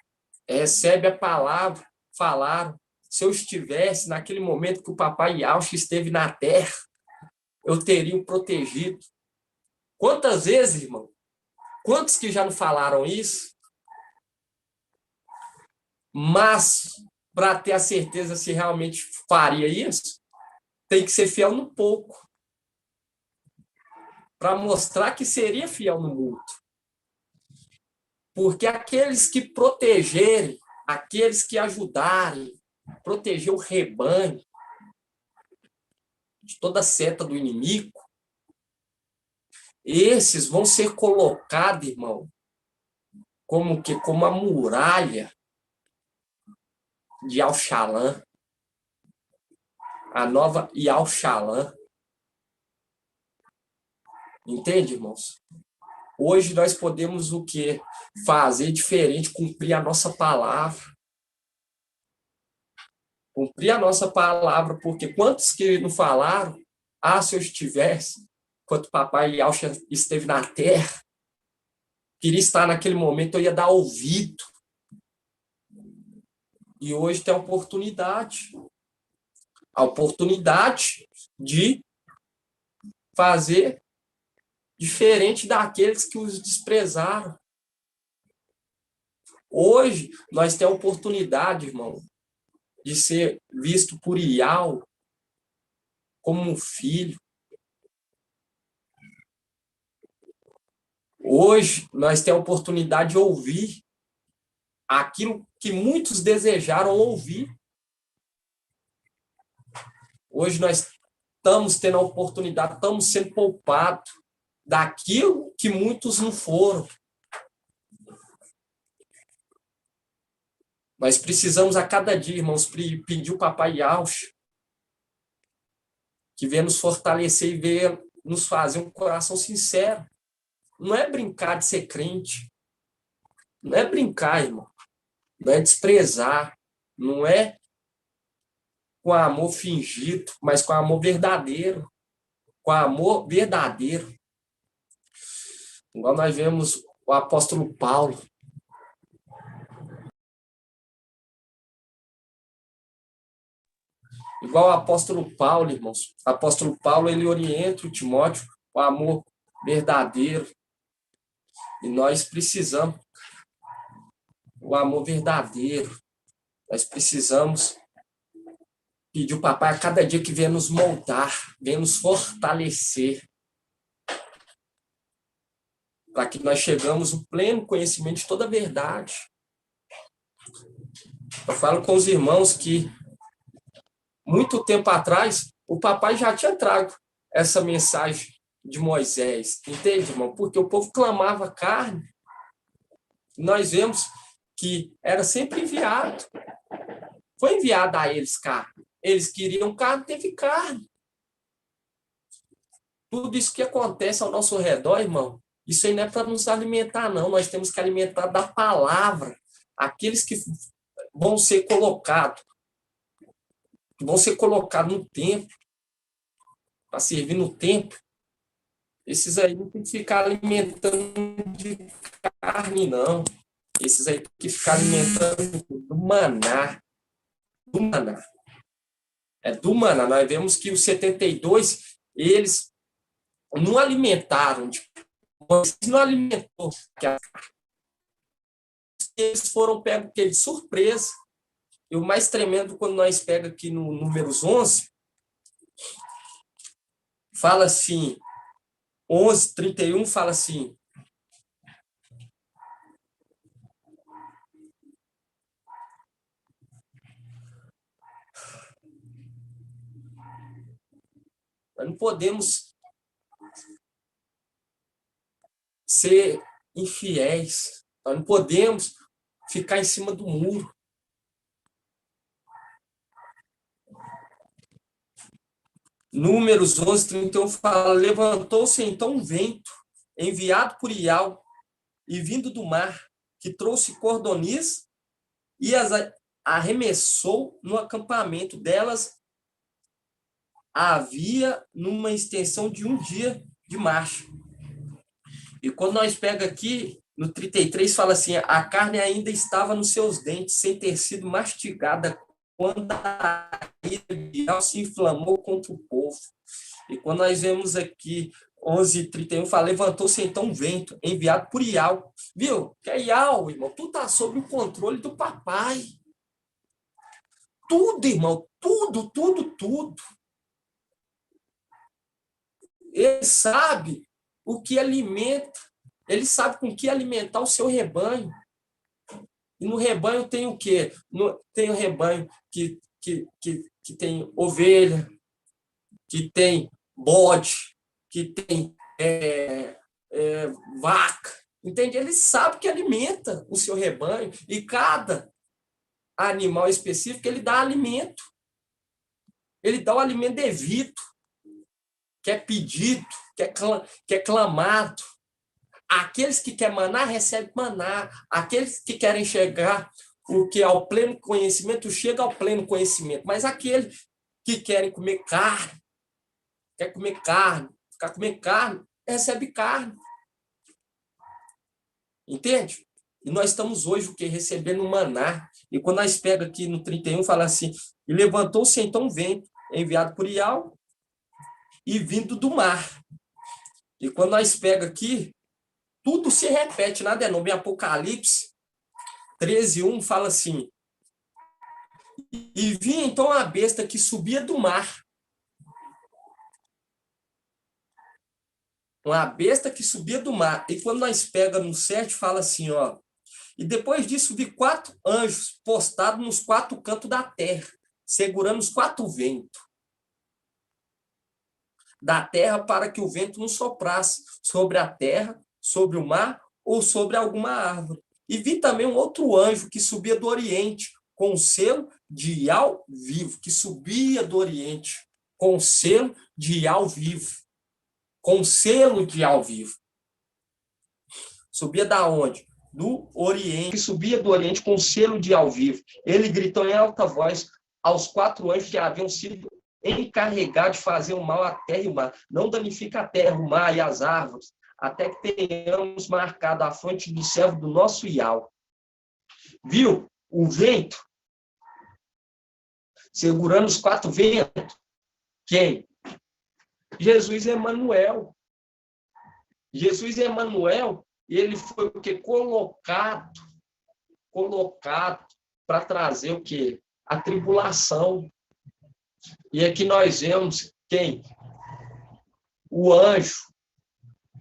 recebem a palavra, falaram, se eu estivesse naquele momento que o papai Yahweh esteve na terra, eu teria o protegido. Quantas vezes, irmão? Quantos que já não falaram isso? Mas, para ter a certeza se realmente faria isso, tem que ser fiel no pouco. Para mostrar que seria fiel no muito. Porque aqueles que protegerem, aqueles que ajudarem, proteger o rebanho de toda seta do inimigo, esses vão ser colocados, irmão, como a muralha de Al-Shalom, a nova Yal-Shalom. Entende, irmãos? Hoje nós podemos o quê? Fazer diferente, cumprir a nossa palavra. Cumprir a nossa palavra, porque quantos que não falaram, se eu estivesse, enquanto o papai Yalcha esteve na terra, queria estar naquele momento, eu ia dar ouvido. E hoje tem a oportunidade de fazer diferente daqueles que os desprezaram. Hoje, nós temos a oportunidade, irmão, de ser visto por Yahweh como um filho. Hoje, nós temos a oportunidade de ouvir aquilo que muitos desejaram ouvir. Hoje, nós estamos tendo a oportunidade, estamos sendo poupados daquilo que muitos não foram. Nós precisamos a cada dia, irmãos, pedir o papai Yahweh que venha nos fortalecer e venha nos fazer um coração sincero. Não é brincar de ser crente. Não é brincar, irmão. Não é desprezar. Não é com amor fingido, mas com amor verdadeiro. Com amor verdadeiro. Igual nós vemos o apóstolo Paulo. Igual o apóstolo Paulo, irmãos. O apóstolo Paulo, ele orienta o Timóteo com amor verdadeiro. E nós precisamos o amor verdadeiro. Nós precisamos pedir o papai a cada dia que venha nos moldar, venha nos fortalecer, para que nós chegamos ao pleno conhecimento de toda a verdade. Eu falo com os irmãos que, muito tempo atrás, o papai já tinha trago essa mensagem de Moisés, entende, irmão? Porque o povo clamava carne. Nós vemos que era sempre enviado. Foi enviado a eles carne. Eles queriam carne, teve carne. Tudo isso que acontece ao nosso redor, irmão, isso aí não é para nos alimentar, não. Nós temos que alimentar da palavra. Aqueles que vão ser colocados no templo, para servir no templo, esses aí não tem que ficar alimentando de carne, não. Esses aí tem que ficar alimentando do maná. Do maná. É do maná. Nós vemos que os 72, eles não alimentaram. Moisés não alimentou. Eles foram pegos de surpresa. E o mais tremendo, quando nós pegamos aqui no Números 11, fala assim, 11:31 fala assim, nós não podemos ser infiéis, nós não podemos ficar em cima do muro. Números 11:31 fala, levantou-se então um vento, enviado por Iau, e vindo do mar, que trouxe cordoniz, e as arremessou no acampamento delas, havia numa extensão de 1 dia de marcha. E quando nós pega aqui, no 33, fala assim, a carne ainda estava nos seus dentes, sem ter sido mastigada, quando a ira de Iau se inflamou contra o povo. E quando nós vemos aqui, 11:31, fala, levantou-se então um vento, enviado por Iau. Viu? Que é Iau, irmão, tu tá sob o controle do papai. Tudo, irmão, tudo. Ele sabe o que alimenta, ele sabe com que alimentar o seu rebanho. E no rebanho tem o quê? Tem o rebanho que tem ovelha, que tem bode, que tem vaca. Entende? Ele sabe que alimenta o seu rebanho. E cada animal específico, ele dá alimento. Ele dá o alimento devido, que é pedido, que é clamado. Aqueles que querem maná, recebem maná. Aqueles que querem chegar o que ao pleno conhecimento, chega ao pleno conhecimento. Mas aqueles que querem comer carne, ficar comendo carne, recebe carne. Entende? E nós estamos hoje o que? Recebendo maná. E quando nós pega aqui no 31, fala assim, e levantou-se então um vento, enviado por Iau, e vindo do mar. E quando nós pega aqui, tudo se repete, nada é novo. Em Apocalipse 13:1 fala assim, e vinha então a besta que subia do mar. Uma besta que subia do mar. E quando nós pega no 7, fala assim, ó, e depois disso vi 4 anjos postados nos 4 cantos da terra, segurando os 4 ventos da terra, para que o vento não soprasse sobre a terra, sobre o mar ou sobre alguma árvore. E vi também um outro anjo que subia do Oriente, com o selo de Iau vivo, que subia do Oriente, com o selo de Iau vivo. Com o selo de Iau vivo. Subia da onde? Do Oriente. Que subia do Oriente com o selo de Iau vivo. Ele gritou em alta voz aos 4 anjos que haviam sido encarregados de fazer o mal à terra e o mar. Não danifica a terra, o mar e as árvores, até que tenhamos marcado a fronte do servo do nosso Iau. Viu? O vento segurando os 4 ventos. Quem? Jesus Emanuel. Jesus Emanuel ele foi o quê? Colocado para trazer o quê? A tribulação. E aqui nós vemos quem? O anjo,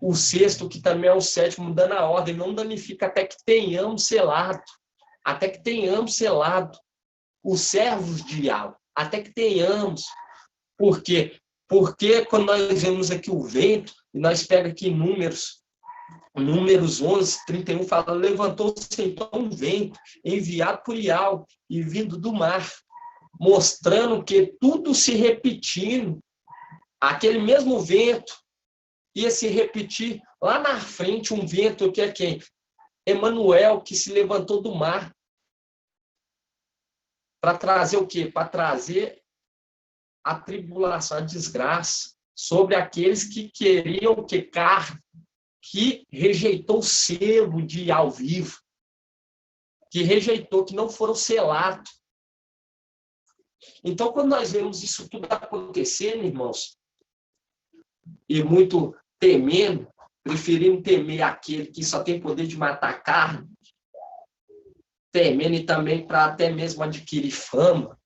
o sexto, que também é o sétimo, dando a ordem, não danifica até que tenhamos selado. Até que tenhamos selado os servos de Yahweh. Até que tenhamos. Por quê? Porque quando nós vemos aqui o vento, e nós pegamos aqui Números 11, 31, fala, levantou-se então um vento enviado por Yahweh e vindo do mar, mostrando que tudo se repetindo. Aquele mesmo vento ia se repetir lá na frente, um vento que é quem? Emanuel, que se levantou do mar. Para trazer o quê? Para trazer a tribulação, a desgraça sobre aqueles que queriam que carne, que rejeitou o selo de ao vivo, que rejeitou, que não foram selados. Então, quando nós vemos isso tudo acontecendo, irmãos, e muito temendo, preferindo temer aquele que só tem poder de matar carne, temendo e também para até mesmo adquirir fama,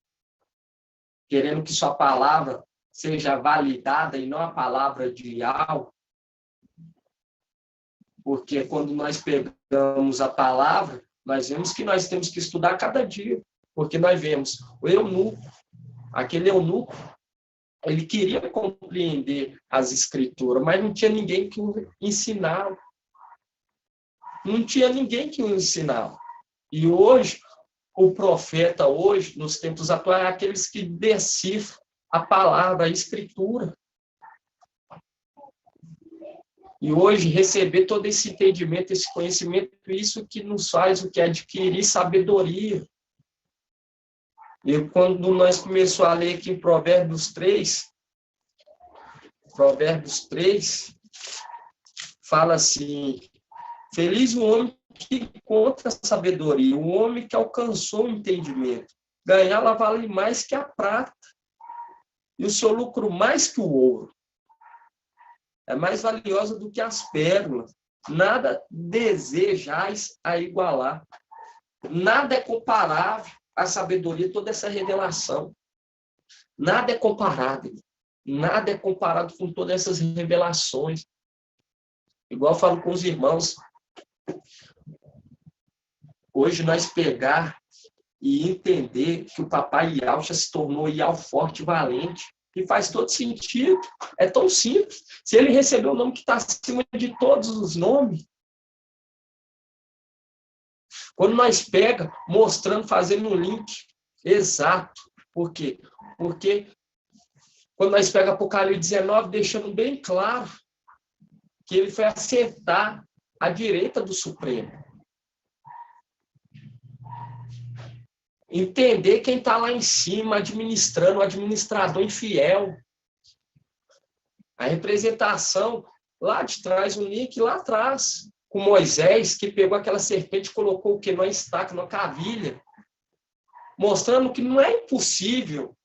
querendo que sua palavra seja validada e não a palavra de Yahweh, porque quando nós pegamos a palavra, nós vemos que nós temos que estudar cada dia, porque nós vemos o eunuco, aquele eunuco, ele queria compreender as escrituras, mas não tinha ninguém que o ensinava. Não tinha ninguém que o ensinava. E hoje, o profeta, hoje, nos tempos atuais, é aqueles que decifram a palavra, a escritura. E hoje, receber todo esse entendimento, esse conhecimento, isso que nos faz o que? Adquirir sabedoria. E quando nós começamos a ler aqui em Provérbios 3, fala assim, feliz o homem que encontra sabedoria, o homem que alcançou o entendimento. Ganhá-la vale mais que a prata, e o seu lucro mais que o ouro. É mais valiosa do que as pérolas. Nada desejais a igualar. Nada é comparável à sabedoria, toda essa revelação. Nada é comparado. Nada é comparado com todas essas revelações. Igual eu falo com os irmãos. Hoje nós pegar e entender que o papai Yahweh já se tornou Yahweh forte e valente. E faz todo sentido. É tão simples. Se ele recebeu o nome que está acima de todos os nomes, quando nós pega, mostrando, fazendo um link exato. Por quê? Porque quando nós pega Apocalipse 19, deixando bem claro que ele foi acertar à direita do Supremo. Entender quem está lá em cima, administrando, o administrador infiel. A representação lá de trás, o link lá atrás, com Moisés, que pegou aquela serpente e colocou o que? Numa estaca, numa cavilha, mostrando que não é impossível.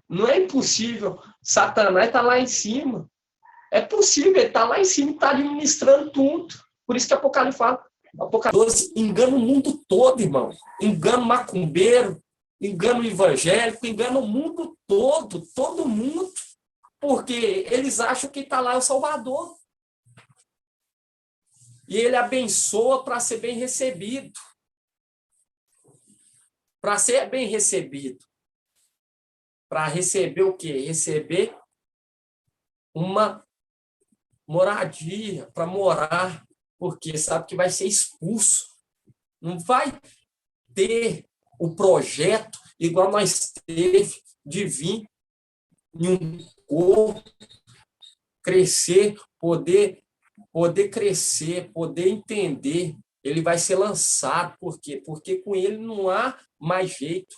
Não é impossível. Satanás está lá em cima. É possível, ele está lá em cima e está administrando tudo. Por isso que Apocalipse fala. Apocalipse engana o mundo todo, irmão. Engana o macumbeiro, engana o evangélico, engana o mundo todo, todo mundo. Porque eles acham que está lá o Salvador. E ele abençoa para ser bem recebido. Para ser bem recebido. Para receber o quê? Receber uma moradia, para morar, porque sabe que vai ser expulso. Não vai ter o projeto igual nós teve de vir em um corpo, crescer, poder crescer, poder entender. Ele vai ser lançado. Por quê? Porque com ele não há mais jeito.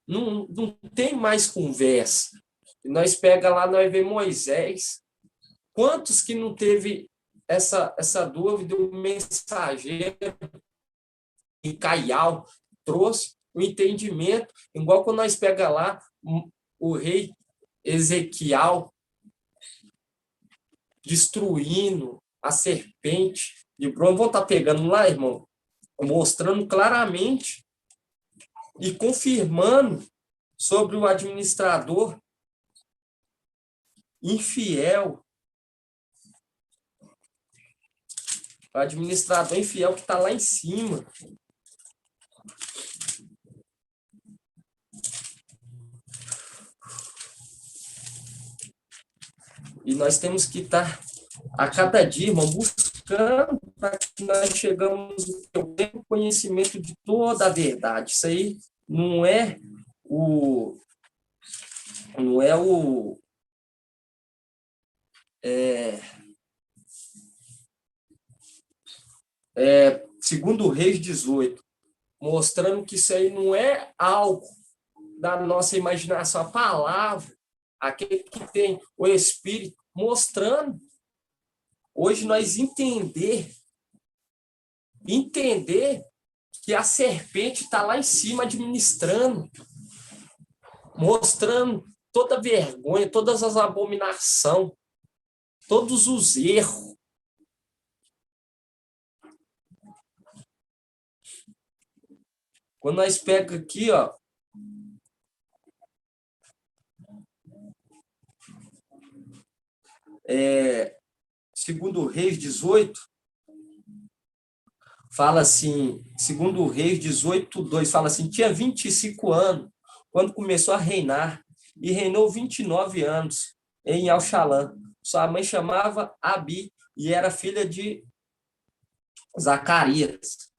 Não tem mais conversa. Nós pega lá, nós vemos Moisés. Quantos que não teve essa dúvida? O mensageiro em Caial trouxe o entendimento. Igual quando nós pega lá o rei Ezequiel destruindo a serpente de bronze. Vão estar pegando lá, irmão, mostrando claramente e confirmando sobre o administrador infiel. O administrador infiel que está lá em cima. E nós temos que estar a cada dia, irmão, buscando para que nós chegamos ao pleno conhecimento de toda a verdade. Isso aí não é segundo Reis 18, mostrando que isso aí não é algo da nossa imaginação, a palavra, aquele que tem o Espírito, mostrando. Hoje nós entender que a serpente está lá em cima administrando, mostrando toda a vergonha, todas as abominações, todos os erros. Quando nós pegamos aqui, ó, segundo Reis 18, fala assim, segundo Reis 18, 2, fala assim, tinha 25 anos, quando começou a reinar, e reinou 29 anos em Alxalã. Sua mãe chamava Abi, e era filha de Zacarias.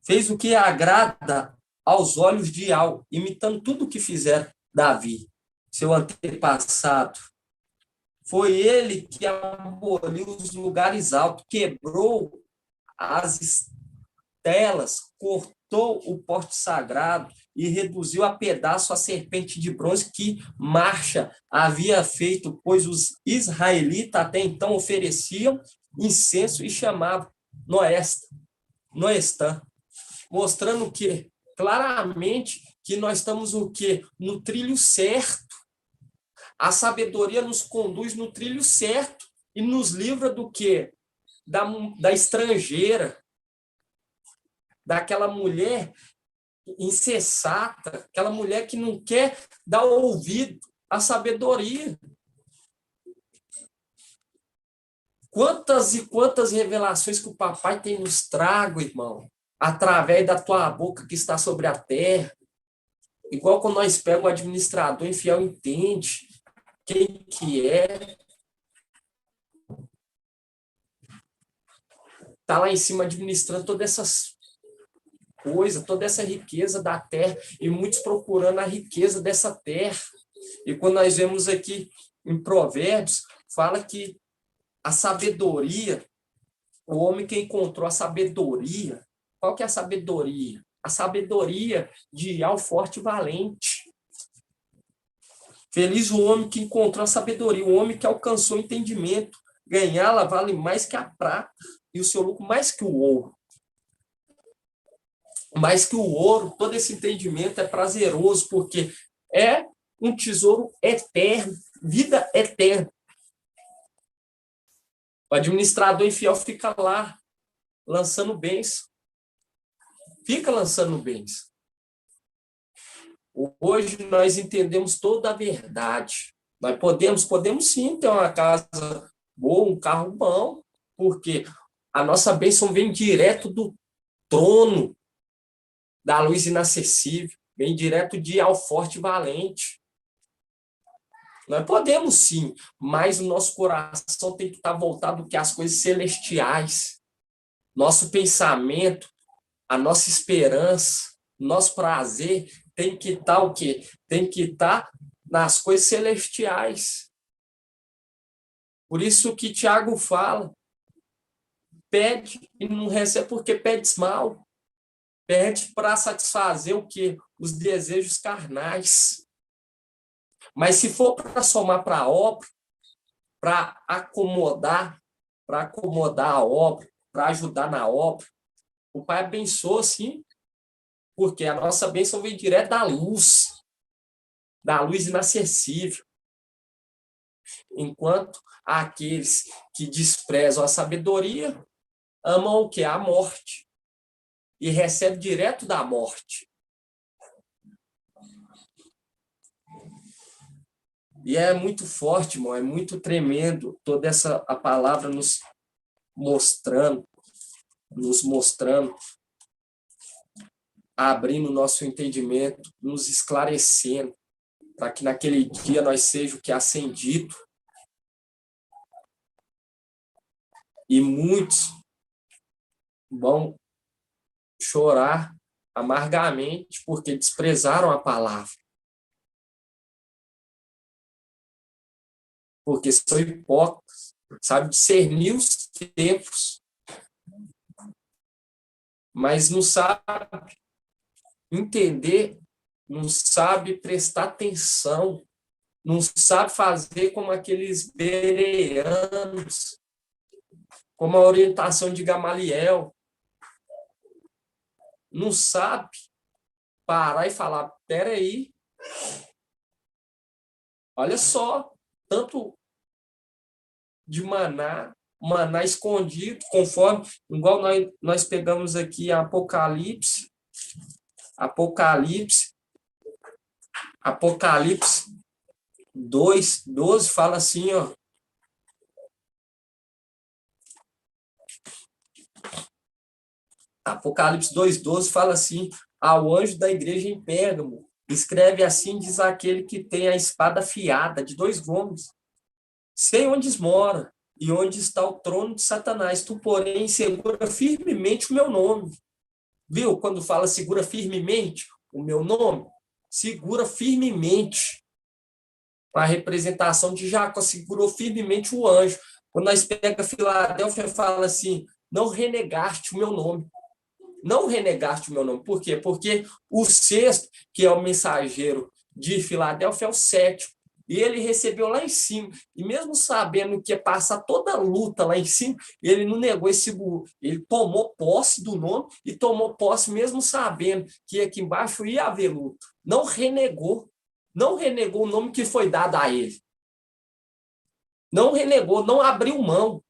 Fez o que agrada aos olhos de Al, imitando tudo o que fizeram Davi, seu antepassado. Foi ele que aboliu os lugares altos, quebrou as estelas, cortou o poste sagrado e reduziu a pedaço a serpente de bronze que Marcha havia feito, pois os israelitas até então ofereciam incenso e chamavam Noestã, mostrando o quê? Claramente que nós estamos o quê? No trilho certo. A sabedoria nos conduz no trilho certo e nos livra do quê? Da estrangeira, daquela mulher insensata, aquela mulher que não quer dar ouvido à sabedoria. Quantas e quantas revelações que o papai tem nos trago, irmão, através da tua boca que está sobre a terra. Igual quando nós pegamos o administrador infiel, entende quem que é. Está lá em cima administrando todas essas coisas, toda essa riqueza da terra, e muitos procurando a riqueza dessa terra. E quando nós vemos aqui em Provérbios, fala que a sabedoria, o homem que encontrou a sabedoria, qual que é a sabedoria? A sabedoria de Al forte e valente. Feliz o homem que encontrou a sabedoria, o homem que alcançou o entendimento. Ganhá-la vale mais que a prata, e o seu lucro mais que o ouro. Mais que o ouro, todo esse entendimento é prazeroso, porque é um tesouro eterno, vida eterna. O administrador infiel fica lá, lançando bens. Fica lançando bens. Hoje nós entendemos toda a verdade. Nós podemos sim ter uma casa boa, um carro bom, porque a nossa bênção vem direto do trono da luz inacessível, vem direto de Al forte e valente. Nós podemos sim, mas o nosso coração tem que estar voltado às coisas celestiais. Nosso pensamento, a nossa esperança, nosso prazer tem que estar o quê? Tem que estar nas coisas celestiais. Por isso que Tiago fala, pede e não recebe porque pedes mal. Pede para satisfazer o quê? Os desejos carnais. Mas se for para somar para a obra, para acomodar a obra, para ajudar na obra, o Pai abençoa, sim, porque a nossa bênção vem direto da luz inacessível. enquanto aqueles que desprezam a sabedoria amam o quê? A morte, e recebem direto da morte. E é muito forte, irmão, é muito tremendo toda a palavra nos mostrando, abrindo o nosso entendimento, nos esclarecendo, para que naquele dia nós seja o que é acendido. E muitos vão chorar amargamente porque desprezaram a palavra. Porque são hipócritas, sabe discernir os tempos, mas não sabe entender, não sabe prestar atenção, não sabe fazer como aqueles bereanos, como a orientação de Gamaliel, não sabe parar e falar, peraí, olha só, tanto de maná escondido, conforme, igual nós pegamos aqui Apocalipse 2:12 fala assim, ó. Apocalipse 2:12 fala assim, ao anjo da igreja em Pérgamo, escreve assim, diz aquele que tem a espada afiada de 2 gumes, sei onde mora e onde está o trono de Satanás, tu, porém, segura firmemente o meu nome. Viu? Quando fala segura firmemente o meu nome, segura firmemente. A representação de Jacó segurou firmemente o anjo. Quando nós pega Filadélfia, fala assim, não renegaste o meu nome. Não renegaste o meu nome. Por quê? Porque o 6º, que é o mensageiro de Filadélfia, é o 7º. E ele recebeu lá em cima. E mesmo sabendo que ia passar toda a luta lá em cima, ele não negou esse burro. Ele tomou posse do nome e tomou posse mesmo sabendo que aqui embaixo ia haver luta. Não renegou. Não renegou o nome que foi dado a ele. Não renegou, não abriu mão.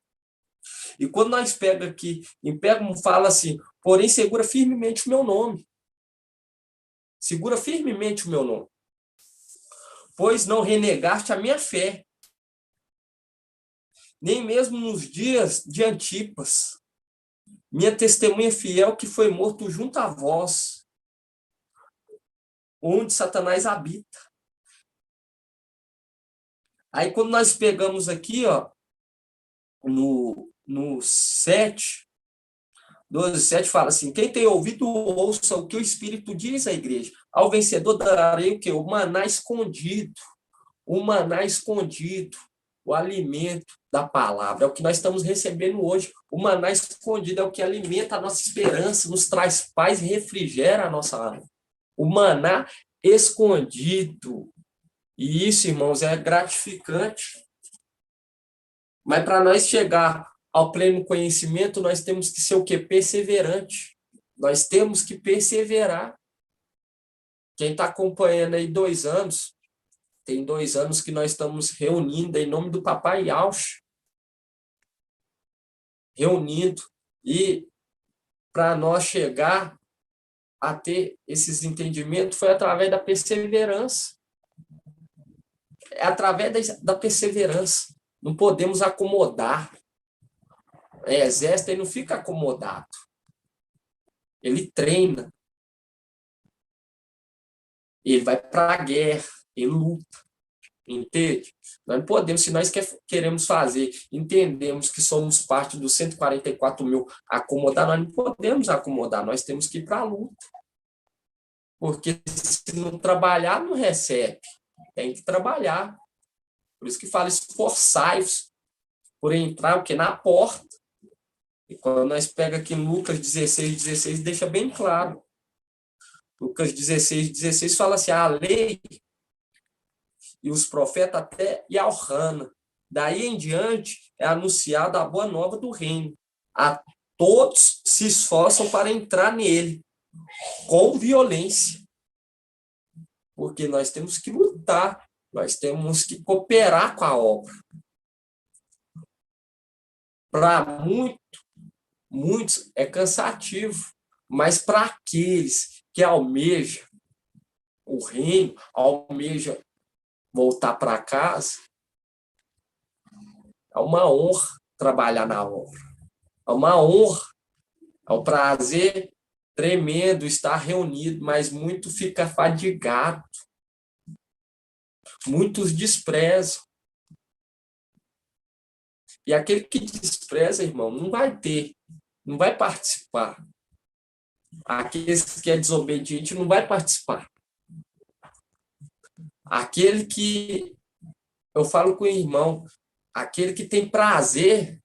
E quando nós pega aqui, em Pérgamo fala assim, porém segura firmemente o meu nome. Segura firmemente o meu nome. Pois não renegaste a minha fé. Nem mesmo nos dias de Antipas, minha testemunha fiel que foi morto junto a vós, onde Satanás habita. Aí quando nós pegamos aqui, ó, no 7, 12:7 fala assim, quem tem ouvido, ouça o que o Espírito diz à igreja. Ao vencedor darei o quê? O maná escondido. O maná escondido. O alimento da palavra. É o que nós estamos recebendo hoje. O maná escondido é o que alimenta a nossa esperança, nos traz paz e refrigera a nossa alma. O maná escondido. E isso, irmãos, é gratificante. Mas para nós chegar ao pleno conhecimento, nós temos que ser o quê? Perseverante. Nós temos que perseverar. Quem está acompanhando aí 2 anos, tem 2 anos que nós estamos reunindo em nome do Papai Yauch. Reunindo. E para nós chegar a ter esses entendimentos foi através da perseverança. É através da perseverança. Não podemos acomodar. O exército ele não fica acomodado. Ele treina. Ele vai para a guerra. Ele luta. Entende? Nós não podemos, se nós queremos fazer, entendemos que somos parte dos 144 mil acomodar, nós não podemos acomodar. Nós temos que ir para a luta. Porque se não trabalhar, não recebe. Tem que trabalhar. Por isso que fala, esforçai-vos por entrar o quê? Na porta. E quando nós pega aqui em Lucas 16:16, deixa bem claro. Lucas 16:16 fala assim, a lei e os profetas até Yalhana. Daí em diante é anunciada a boa nova do reino. A todos se esforçam para entrar nele, com violência. Porque nós temos que lutar. Nós temos que cooperar com a obra. Para muitos é cansativo, mas para aqueles que almejam o reino, almejam voltar para casa, é uma honra trabalhar na obra. É uma honra, é um prazer tremendo estar reunido, mas muito fica fadigado. Muitos desprezam. E aquele que despreza, irmão, não vai ter, não vai participar. Aqueles que é desobediente não vai participar. Aquele que, eu falo com o irmão, aquele que tem prazer,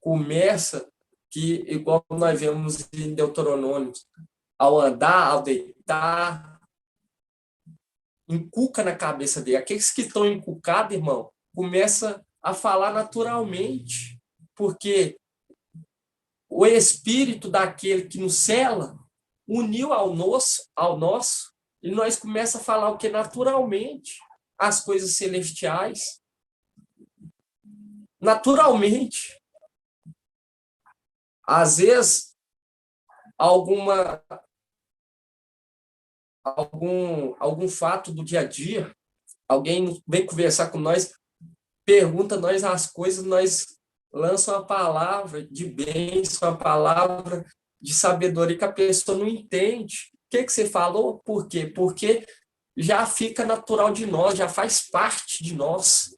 começa, que igual nós vemos em Deuteronômio, ao andar, ao deitar, inculca na cabeça dele. Aqueles que estão inculcados, irmão, começa a falar naturalmente, porque o espírito daquele que nos cela uniu ao nosso, e nós começamos a falar o que naturalmente, as coisas celestiais, naturalmente. Às vezes, algum fato do dia a dia, alguém vem conversar com nós, pergunta nós as coisas, nós lançamos uma palavra de bênção, uma palavra de sabedoria que a pessoa não entende. O que você falou? Por quê? Porque já fica natural de nós, já faz parte de nós,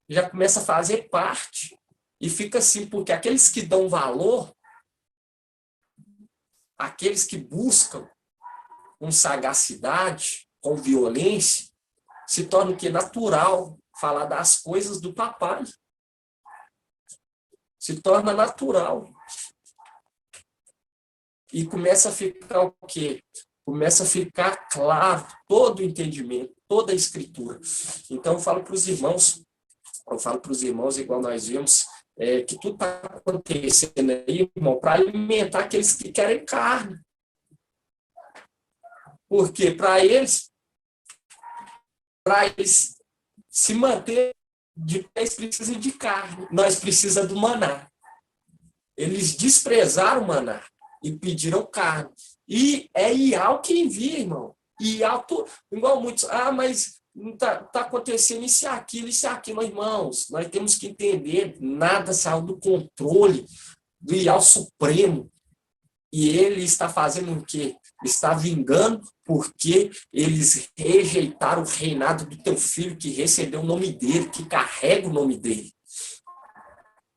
já começa a fazer parte. E fica assim, porque aqueles que dão valor, aqueles que buscam com sagacidade, com violência, se torna o que? Natural falar das coisas do papai. Se torna natural. E começa a ficar o quê? Começa a ficar claro todo o entendimento, toda a escritura. Então, eu falo para os irmãos, igual nós vemos, que tudo está acontecendo aí, irmão, para alimentar aqueles que querem carne. Porque para eles se manter de pé, eles precisam de carne. Nós precisamos do maná. Eles desprezaram o maná e pediram carne. E é Ial que envia, irmão. Ial, igual muitos, mas não tá acontecendo isso e aquilo, irmãos. Nós temos que entender, nada saiu do controle do Ial Supremo. E ele está fazendo o quê? Está vingando porque eles rejeitaram o reinado do teu filho, que recebeu o nome dele, que carrega o nome dele.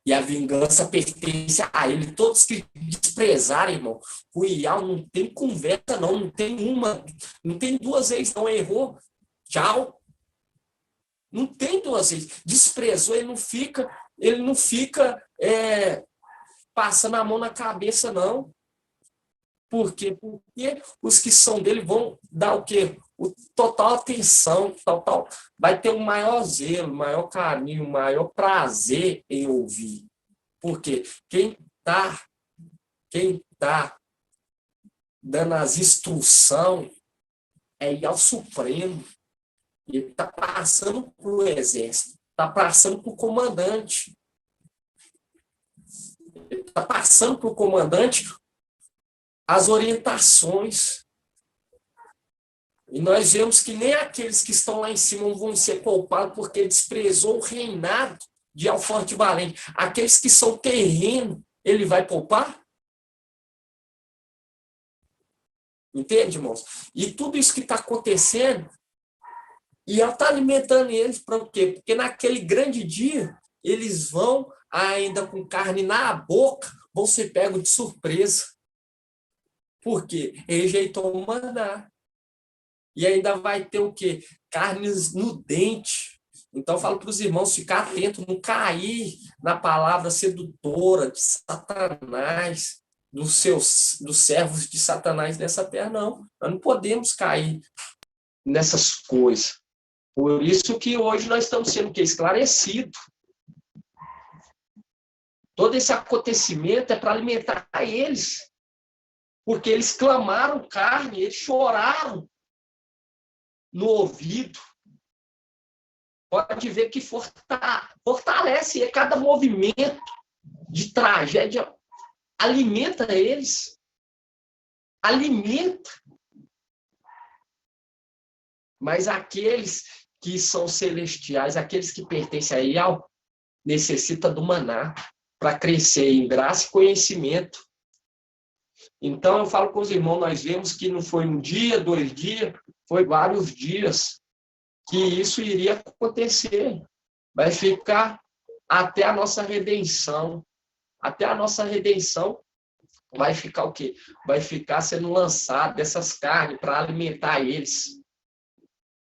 E a vingança pertence a ele. Todos que desprezarem, irmão, o Ial não tem conversa, não tem uma, não tem duas vezes, não errou. Tchau. Não tem duas vezes. Desprezou, ele não fica passando a mão na cabeça, não. Por quê? Porque os que são dele vão dar o quê? O total atenção, total. Vai ter o maior zelo, o maior carinho, o maior prazer em ouvir. Porque quem tá dando as instruções é Ial Supremo. Ele está passando para o exército, está passando para o comandante. Ele está passando para o comandante as orientações. E nós vemos que nem aqueles que estão lá em cima vão ser poupados porque desprezou o reinado de Alforte Valente. Aqueles que são terreno, ele vai poupar? Entende, irmãos? E tudo isso que está acontecendo, e ela está alimentando eles para o quê? Porque naquele grande dia, eles vão, ainda com carne na boca, vão ser pegos de surpresa. Por quê? Rejeitou o maná. E ainda vai ter o quê? Carnes no dente. Então, eu falo para os irmãos ficar atentos, não cair na palavra sedutora de Satanás, dos servos de Satanás nessa terra, não. Nós não podemos cair nessas coisas. Por isso que hoje nós estamos sendo o quê? Esclarecidos. Todo esse acontecimento é para alimentar eles. Porque eles clamaram carne, eles choraram no ouvido. pode ver que fortalece cada movimento de tragédia, alimenta eles, alimenta. Mas aqueles que são celestiais, aqueles que pertencem a Yahweh, necessitam do maná para crescer em graça e conhecimento. Então, eu falo com os irmãos, nós vemos que não foi um dia, 2 dias, foi vários dias que isso iria acontecer. Vai ficar até a nossa redenção. Até a nossa redenção vai ficar o quê? Vai ficar sendo lançado essas carnes para alimentar eles.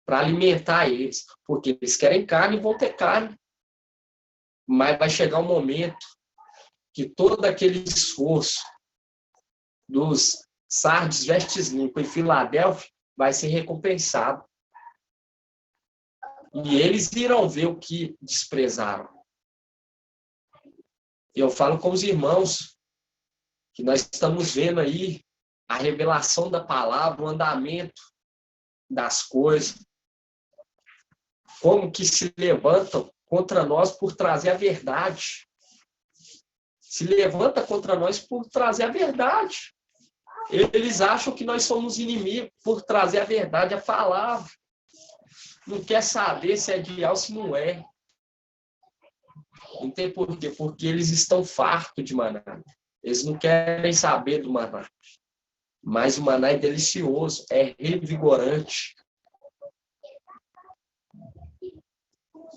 Para alimentar eles. Porque eles querem carne e vão ter carne. Mas vai chegar um momento que todo aquele esforço dos Sardes, Vestes Limpas e Filadélfia vai ser recompensado. E eles irão ver o que desprezaram. Eu falo com os irmãos que nós estamos vendo aí a revelação da palavra, o andamento das coisas, como que se levantam contra nós por trazer a verdade. Se levanta contra nós por trazer a verdade. Eles acham que nós somos inimigos por trazer a verdade, a palavra. Não quer saber se é de Yahweh ou se não é. Não tem por quê? Porque eles estão fartos de maná. Eles não querem saber do maná. Mas o maná é delicioso, é revigorante.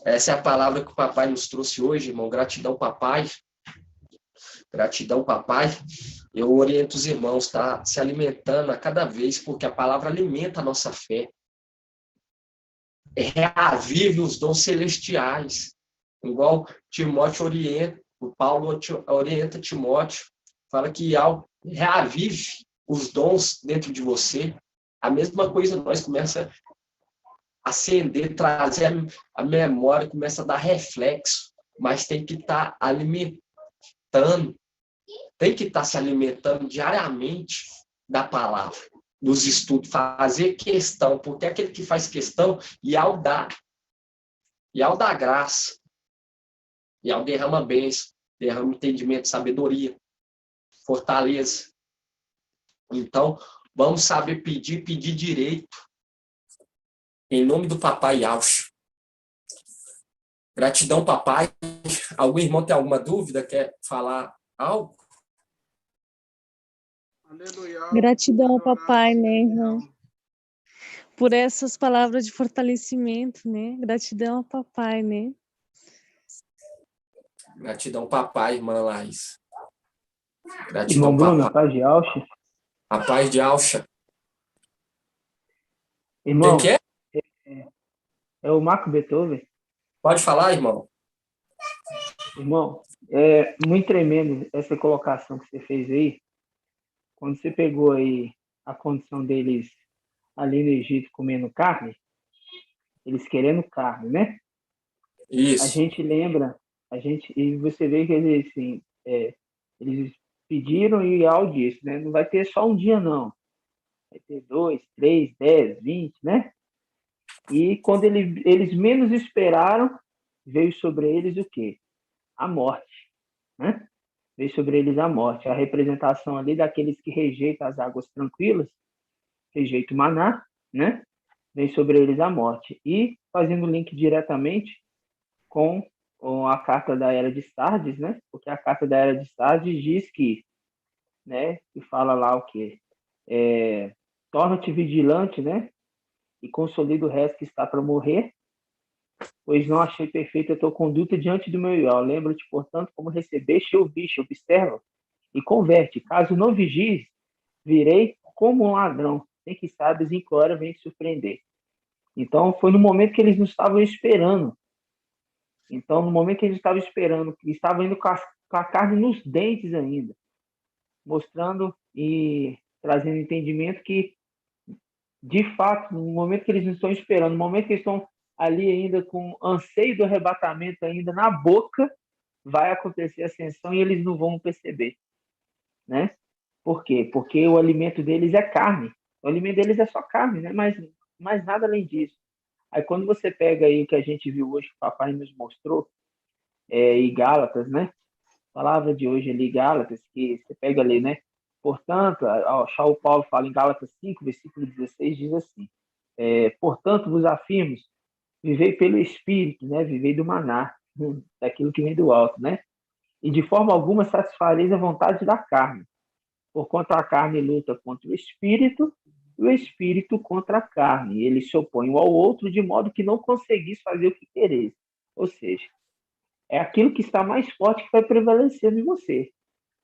Essa é a palavra que o papai nos trouxe hoje, irmão. Gratidão, papai. Gratidão, papai. Eu oriento os irmãos, tá? Se alimentando a cada vez, porque a palavra alimenta a nossa fé. Reavive os dons celestiais. Igual Timóteo orienta, o Paulo orienta Timóteo, fala que reavive os dons dentro de você. A mesma coisa nós começa a acender, trazer a memória, começa a dar reflexo, mas tem que estar alimentando, tem que estar se alimentando diariamente da palavra, dos estudos, fazer questão, porque aquele que faz questão, Yahweh dá graça, Yahweh derrama bênção, derrama entendimento, sabedoria, fortaleza. Então, vamos saber pedir direito, em nome do papai Yahweh. Gratidão, papai. Algum irmão tem alguma dúvida? Quer falar algo? Aleluia. Gratidão, papai, né, irmão? Por essas palavras de fortalecimento, né? Gratidão, papai, né? Gratidão, papai, irmã Laís. Irmão Gratidão, Bruno, papai. paz de Alcha. A paz de Alcha. Irmão, Quem que é? é o Marco Beethoven. Pode falar, irmão. Irmão, é muito tremendo essa colocação que você fez aí. Quando você pegou aí a condição deles ali no Egito comendo carne, eles querendo carne, né? A Isso. gente lembra, e você vê que eles, assim, eles pediram e Al disse, né? Não vai ter só um dia, não. Vai ter 2, 3, 10, 20, né? E quando eles menos esperaram, veio sobre eles o quê? A morte, né? Veio sobre eles a morte. A representação ali daqueles que rejeitam as águas tranquilas, rejeitam o maná, né? Vem sobre eles a morte. E fazendo link diretamente com a carta da Era de Sardes, né? Porque a carta da Era de Sardes diz que, né? Que fala lá o quê? Torna-te vigilante, né? E consolida o resto que está para morrer, pois não achei perfeita a tua conduta diante do meu Ió. Lembra-te, portanto, como recebeste e ouviste, observa e converte. Caso não vigies, virei como um ladrão, sem que sabes em que hora vem te surpreender. Então, foi no momento que eles não estavam esperando. Então, no momento que eles estavam esperando, que estavam indo com a carne nos dentes ainda, mostrando e trazendo entendimento que, de fato, no momento que eles não estão esperando, no momento que eles estão ali ainda com anseio do arrebatamento ainda na boca, vai acontecer a ascensão e eles não vão perceber, né? Por quê? Porque o alimento deles é carne. O alimento deles é só carne, né? Mas mais nada além disso. Aí quando você pega aí o que a gente viu hoje, que o papai nos mostrou, em Gálatas, né? A palavra de hoje ali, Gálatas, que você pega ali, né? Portanto, o Paulo fala em Gálatas 5, versículo 16, diz assim, portanto, vos afirmo, vivei pelo Espírito, né? Vivei do maná, daquilo que vem do alto, né? E de forma alguma satisfareis a vontade da carne, porquanto a carne luta contra o Espírito, e o Espírito contra a carne. E eles se opõem um ao outro, de modo que não conseguis fazer o que quereis. Ou seja, é aquilo que está mais forte que vai prevalecer em você,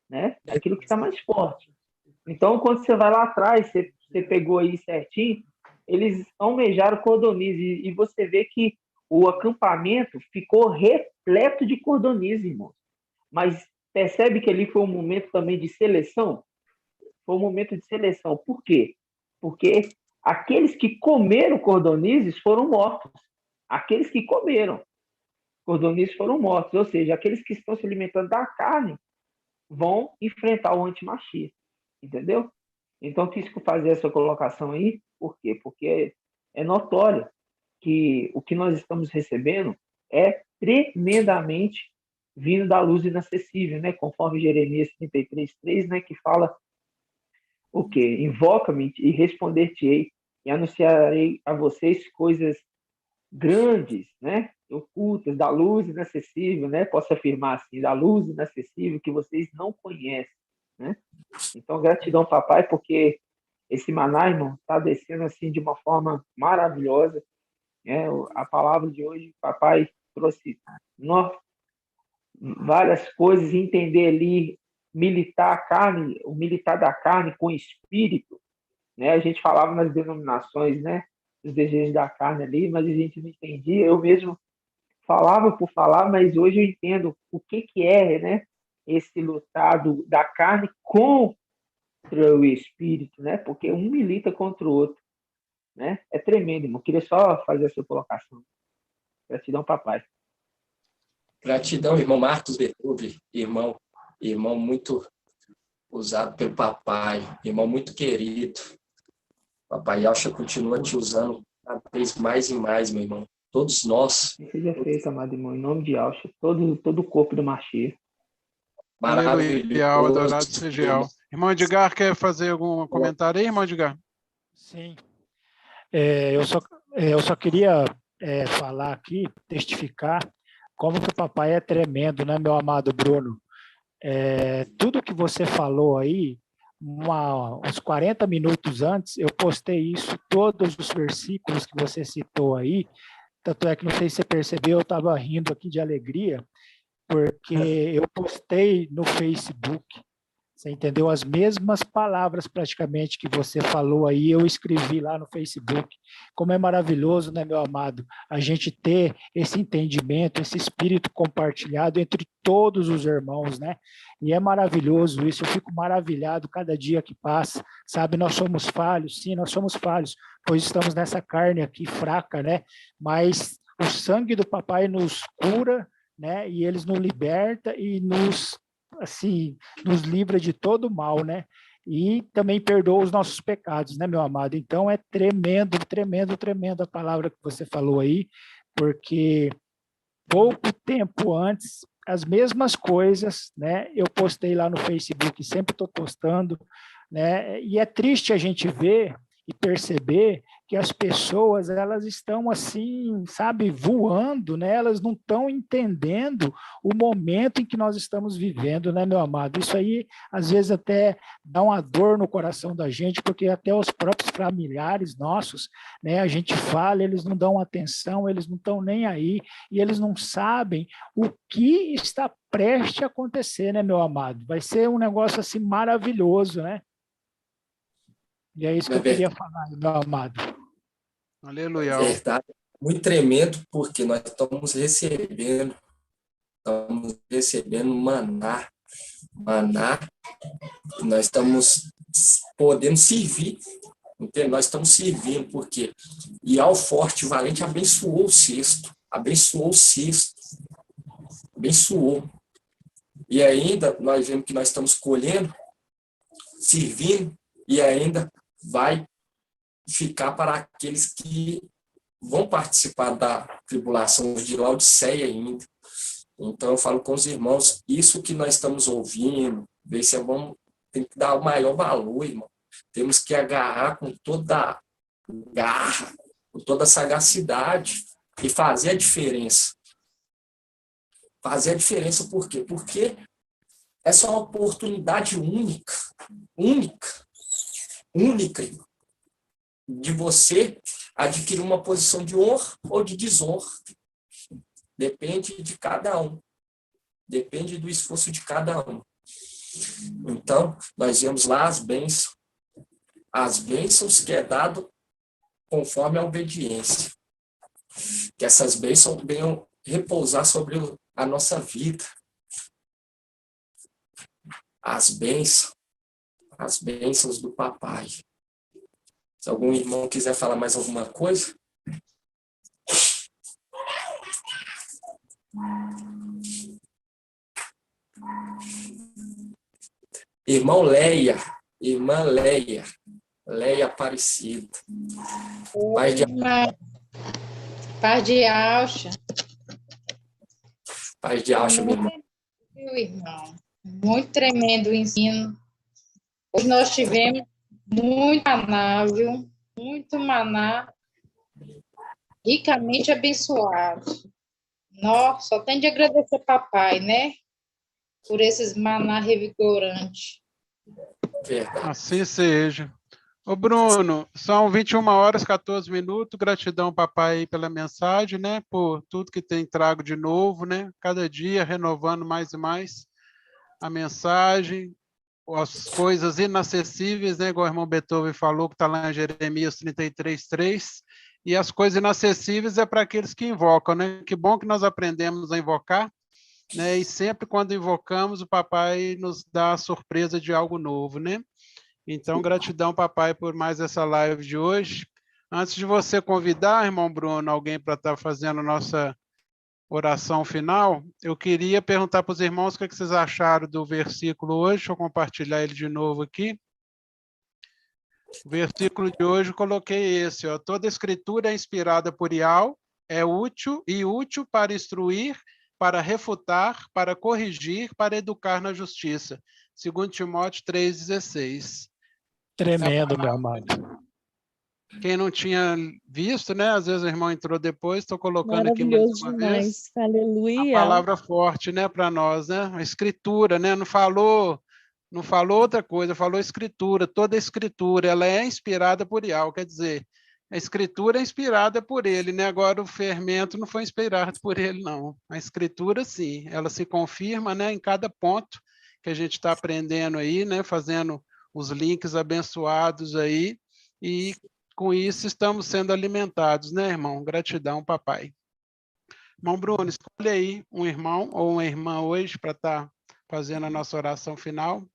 né? É aquilo que está mais forte. Então, quando você vai lá atrás, você pegou aí certinho, eles almejaram cordonize, e você vê que o acampamento ficou repleto de cordonize, irmão. Mas percebe que ali foi um momento também de seleção? Foi um momento de seleção. Por quê? Porque aqueles que comeram cordonizes foram mortos. Aqueles que comeram cordonizes foram mortos. Ou seja, aqueles que estão se alimentando da carne vão enfrentar o antimachia. Entendeu? Então, quis fazer essa colocação aí. Por quê? Porque é notório que o que nós estamos recebendo é tremendamente vindo da luz inacessível, né? Conforme Jeremias 33:3, né? Que fala o quê? Invoca-me e responder-te-ei, e anunciarei a vocês coisas grandes, né? Ocultas, da luz inacessível, né? Posso afirmar assim, da luz inacessível que vocês não conhecem, né? Então, gratidão, papai, porque esse maná, irmão, está descendo assim de uma forma maravilhosa, né? A palavra de hoje, papai trouxe várias coisas, entender ali, militar a carne, o militar da carne com espírito, né? A gente falava nas denominações, né? Os desejos da carne ali, mas a gente não entendia. Eu mesmo falava por falar, mas hoje eu entendo o que é, né? Esse lutar da carne contra o espírito, né? Porque um milita contra o outro, né? É tremendo, irmão. Queria só fazer essa colocação. Gratidão, papai. Gratidão, irmão Marcos Bertube, irmão muito usado pelo papai, irmão muito querido. Papai Yalcha continua te usando cada vez mais e mais, meu irmão. Todos nós. Que seja feito, amado irmão, em nome de Alcha, todo o corpo do Machia. Aleluia, adorado seja Yahweh. Irmão Edgar, quer fazer algum comentário aí, irmão Edgar? Sim. Eu só queria falar aqui, testificar como que o papai é tremendo, né, meu amado Bruno? Tudo que você falou aí, uns 40 minutos antes, eu postei isso, todos os versículos que você citou aí, tanto é que não sei se você percebeu, eu estava rindo aqui de alegria, porque eu postei no Facebook, você entendeu? As mesmas palavras praticamente que você falou aí, eu escrevi lá no Facebook. Como é maravilhoso, né, meu amado, a gente ter esse entendimento, esse espírito compartilhado entre todos os irmãos, né? E é maravilhoso isso, eu fico maravilhado cada dia que passa, sabe? Nós somos falhos, sim, nós somos falhos, pois estamos nessa carne aqui fraca, né? Mas o sangue do papai nos cura, né? E eles nos liberta e nos livra de todo mal, né? E também perdoa os nossos pecados, né, meu amado? Então é tremendo, tremendo, tremendo a palavra que você falou aí, porque pouco tempo antes, as mesmas coisas, né? Eu postei lá no Facebook, sempre estou postando, né? E é triste a gente ver e perceber que as pessoas, elas estão assim, sabe, voando, né? Elas não estão entendendo o momento em que nós estamos vivendo, né, meu amado? Isso aí, às vezes, até dá uma dor no coração da gente, porque até os próprios familiares nossos, né, a gente fala, eles não dão atenção, eles não estão nem aí, e eles não sabem o que está prestes a acontecer, né, meu amado? Vai ser um negócio, assim, maravilhoso, né? E é isso que eu queria falar, meu amado. Aleluia. É verdade. Muito tremendo, porque nós estamos recebendo maná, nós estamos podendo servir, entende? Nós estamos servindo, porque e ao forte e valente abençoou o cesto, abençoou. E ainda nós vemos que nós estamos colhendo, servindo, e ainda vai ficar para aqueles que vão participar da tribulação de Laodiceia ainda. Então, eu falo com os irmãos, isso que nós estamos ouvindo, ver se tem que dar o maior valor, irmão. Temos que agarrar com toda a garra, com toda a sagacidade e fazer a diferença. Fazer a diferença por quê? Porque essa é uma oportunidade única, irmão, de você adquirir uma posição de honra ou de desonra. Depende de cada um. Depende do esforço de cada um. Então, nós vemos lá as bênçãos que é dado conforme a obediência. Que essas bênçãos venham repousar sobre a nossa vida. As bênçãos do papai. Se algum irmão quiser falar mais alguma coisa. Irmã Leia Aparecida. Paz de Alcha. Paz de Alcha, meu irmão. Meu irmão, muito tremendo o ensino. Hoje nós tivemos muito maná, viu? Muito maná, ricamente abençoado. Nós só tem de agradecer papai, né? Por esses maná revigorantes. Assim seja. Ô Bruno, são 21h14. Gratidão, papai, pela mensagem, né? Por tudo que tem trago de novo, né? Cada dia renovando mais e mais a mensagem, as coisas inacessíveis, né? Igual o irmão Beethoven falou, que está lá em Jeremias 33:3. E as coisas inacessíveis é para aqueles que invocam, né? Que bom que nós aprendemos a invocar, né? E sempre quando invocamos, o papai nos dá a surpresa de algo novo, né? Então, gratidão, papai, por mais essa live de hoje. Antes de você convidar, irmão Bruno, alguém para estar fazendo a nossa oração final, eu queria perguntar para os irmãos o que vocês acharam do versículo hoje. Deixa eu compartilhar ele de novo aqui. O versículo de hoje eu coloquei esse, ó. Toda escritura é inspirada por Iau, é útil para instruir, para refutar, para corrigir, para educar na justiça. 2 Timóteo 3,16. Tremendo, meu amado. Quem não tinha visto, né? Às vezes o irmão entrou depois, estou colocando aqui mais Maravilhoso uma demais. vez. Aleluia. A palavra forte, né, para nós, né? A escritura, né? Não falou outra coisa, falou escritura. Toda escritura, ela é inspirada por Iau, quer dizer, a escritura é inspirada por ele, né? Agora o fermento não foi inspirado por ele, não. A escritura, sim, ela se confirma, né, em cada ponto que a gente está aprendendo aí, né? Fazendo os links abençoados aí, e com isso estamos sendo alimentados, né, irmão? Gratidão, papai. Irmão Bruno, escolhe aí um irmão ou uma irmã hoje para estar fazendo a nossa oração final.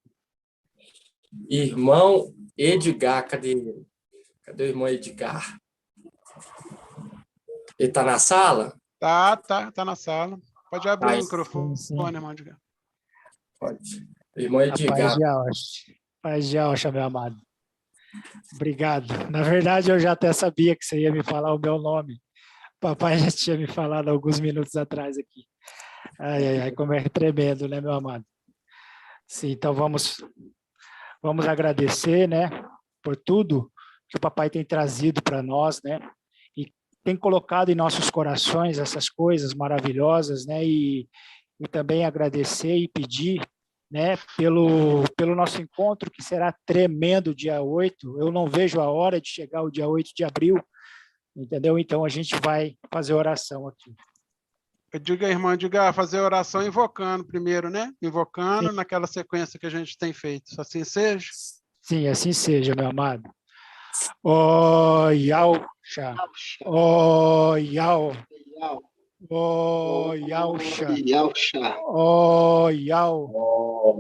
Irmão Edgar, cadê ele? Cadê o irmão Edgar? Ele está na sala? Tá na sala. Pode abrir o microfone, sim. irmão Edgar. Pode. Irmão Edgar. Paz de Alcha, meu amado. Obrigado. Na verdade, eu já até sabia que você ia me falar o meu nome. O papai já tinha me falado alguns minutos atrás aqui. Ai, como é tremendo, né, meu amado? Sim, então vamos agradecer, né, por tudo que o papai tem trazido para nós, né, e tem colocado em nossos corações essas coisas maravilhosas, né, e também agradecer e pedir, né, pelo nosso encontro, que será tremendo dia 8. Eu não vejo a hora de chegar o dia 8 de abril, entendeu? Então, a gente vai fazer oração aqui. Diga, irmão Edgar, fazer oração invocando primeiro, né? Invocando Sim. naquela sequência que a gente tem feito. Assim seja? Sim, assim seja, meu amado. Ó, Yauxa. Ó, Yau. Ó, Yauxa. Ó, Yau.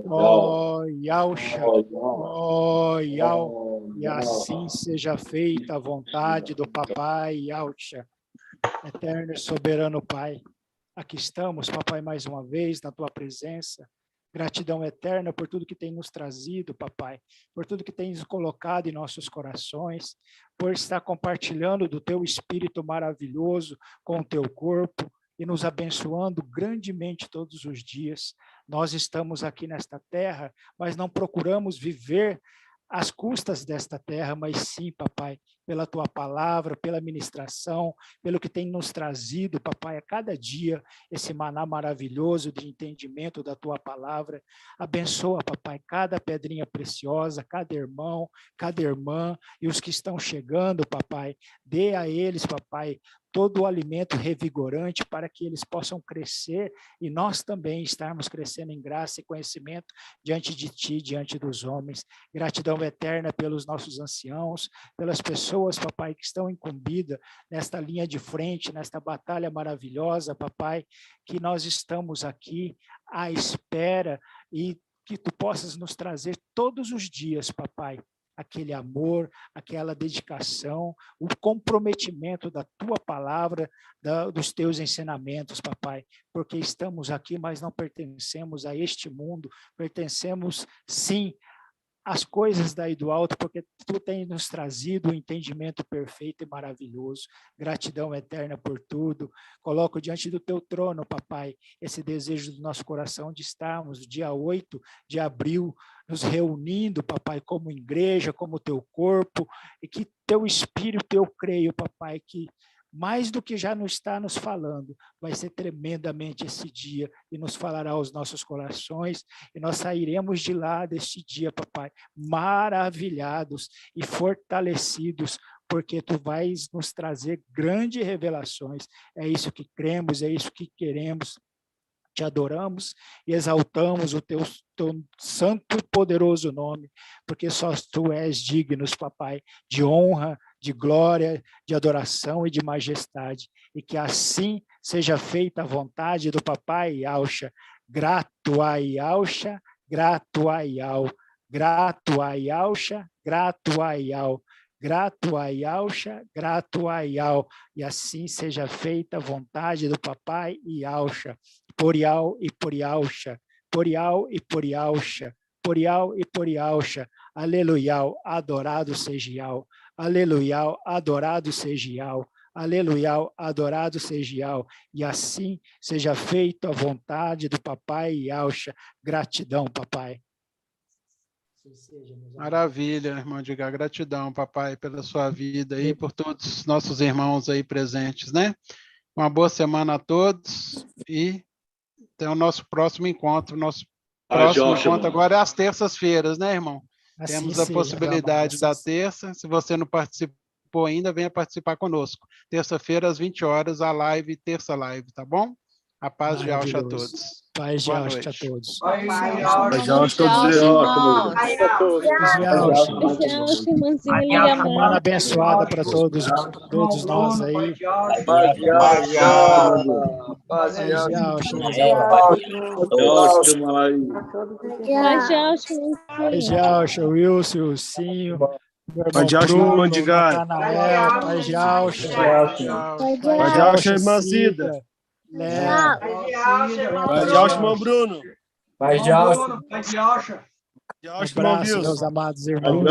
Ó, Yauxa. Ó, Yau. E assim seja feita a vontade do papai Yauxa. Eterno e soberano Pai, aqui estamos, papai, mais uma vez na tua presença, Gratidão eterna por tudo que tem nos trazido, papai, por tudo que tens colocado em nossos corações, por estar compartilhando do teu espírito maravilhoso com o teu corpo e nos abençoando grandemente todos os dias. Nós estamos aqui nesta terra, mas não procuramos viver às custas desta terra, mas sim, papai, pela tua palavra, pela ministração, pelo que tem nos trazido, papai, a cada dia, esse maná maravilhoso de entendimento da tua palavra. Abençoa, papai, cada pedrinha preciosa, cada irmão, cada irmã, e os que estão chegando, papai, dê a eles, papai, todo o alimento revigorante para que eles possam crescer e nós também estarmos crescendo em graça e conhecimento diante de ti, diante dos homens. Gratidão eterna pelos nossos anciãos, pelas pessoas, papai, que estão incumbidas nesta linha de frente, nesta batalha maravilhosa, papai, que nós estamos aqui à espera e que tu possas nos trazer todos os dias, papai, aquele amor, aquela dedicação, o comprometimento da tua palavra, dos teus ensinamentos, papai, porque estamos aqui, mas não pertencemos a este mundo, pertencemos, sim, às coisas daí do alto, porque tu tens nos trazido o entendimento perfeito e maravilhoso. Gratidão eterna por tudo. Coloco diante do teu trono, papai, esse desejo do nosso coração de estarmos, dia 8 de abril, nos reunindo, papai, como igreja, como teu corpo, e que teu Espírito, eu creio, papai, que mais do que já nos está nos falando, vai ser tremendamente esse dia e nos falará aos nossos corações e nós sairemos de lá deste dia, papai, maravilhados e fortalecidos, porque tu vais nos trazer grandes revelações. É isso que cremos, é isso que queremos. Te adoramos e exaltamos o teu santo e poderoso nome, porque só tu és digno, papai, de honra, de glória, de adoração e de majestade, e que assim seja feita a vontade do papai Yahusha. Grato a Yahusha, grato a Yahweh, grato a Yahusha, grato a Yahweh, grato a Yahusha, grato a Yahweh, e assim seja feita a vontade do papai Yahusha, por Yahweh e por Yahusha, por Yahweh e por Yahusha, por Yahweh e por Yahusha. Aleluia, adorado seja Yahweh, aleluia, adorado seja Yahweh, aleluia, adorado seja Yahweh, e assim seja feita a vontade do papai Yahusha. Gratidão, papai. Maravilha, irmão Edgar. Gratidão, papai, pela sua vida e por todos os nossos irmãos aí presentes, né? Uma boa semana a todos e até o nosso próximo encontro. Nosso próximo encontro agora é às terças-feiras, né, irmão? Assim temos a possibilidade da terça. Se você não participou ainda, venha participar conosco. Terça-feira, às 20 horas, a live, terça live, tá bom? A paz de Yahusha a todos. Paz de Yahusha a todos. Paz de Yahusha a todos. Semana abençoada para todos nós aí. Paz de Yahusha. Paz de Yahusha. Paz de Yahusha, Wilson, Wilcinho. Paz de Yahusha, irmão Edgar. Paz de Yahusha. Paz de Yahusha, irmã Cida. Paz de Yahusha, irmão Bruno. Paz de Yahusha. Um abraço, meus amados irmãos.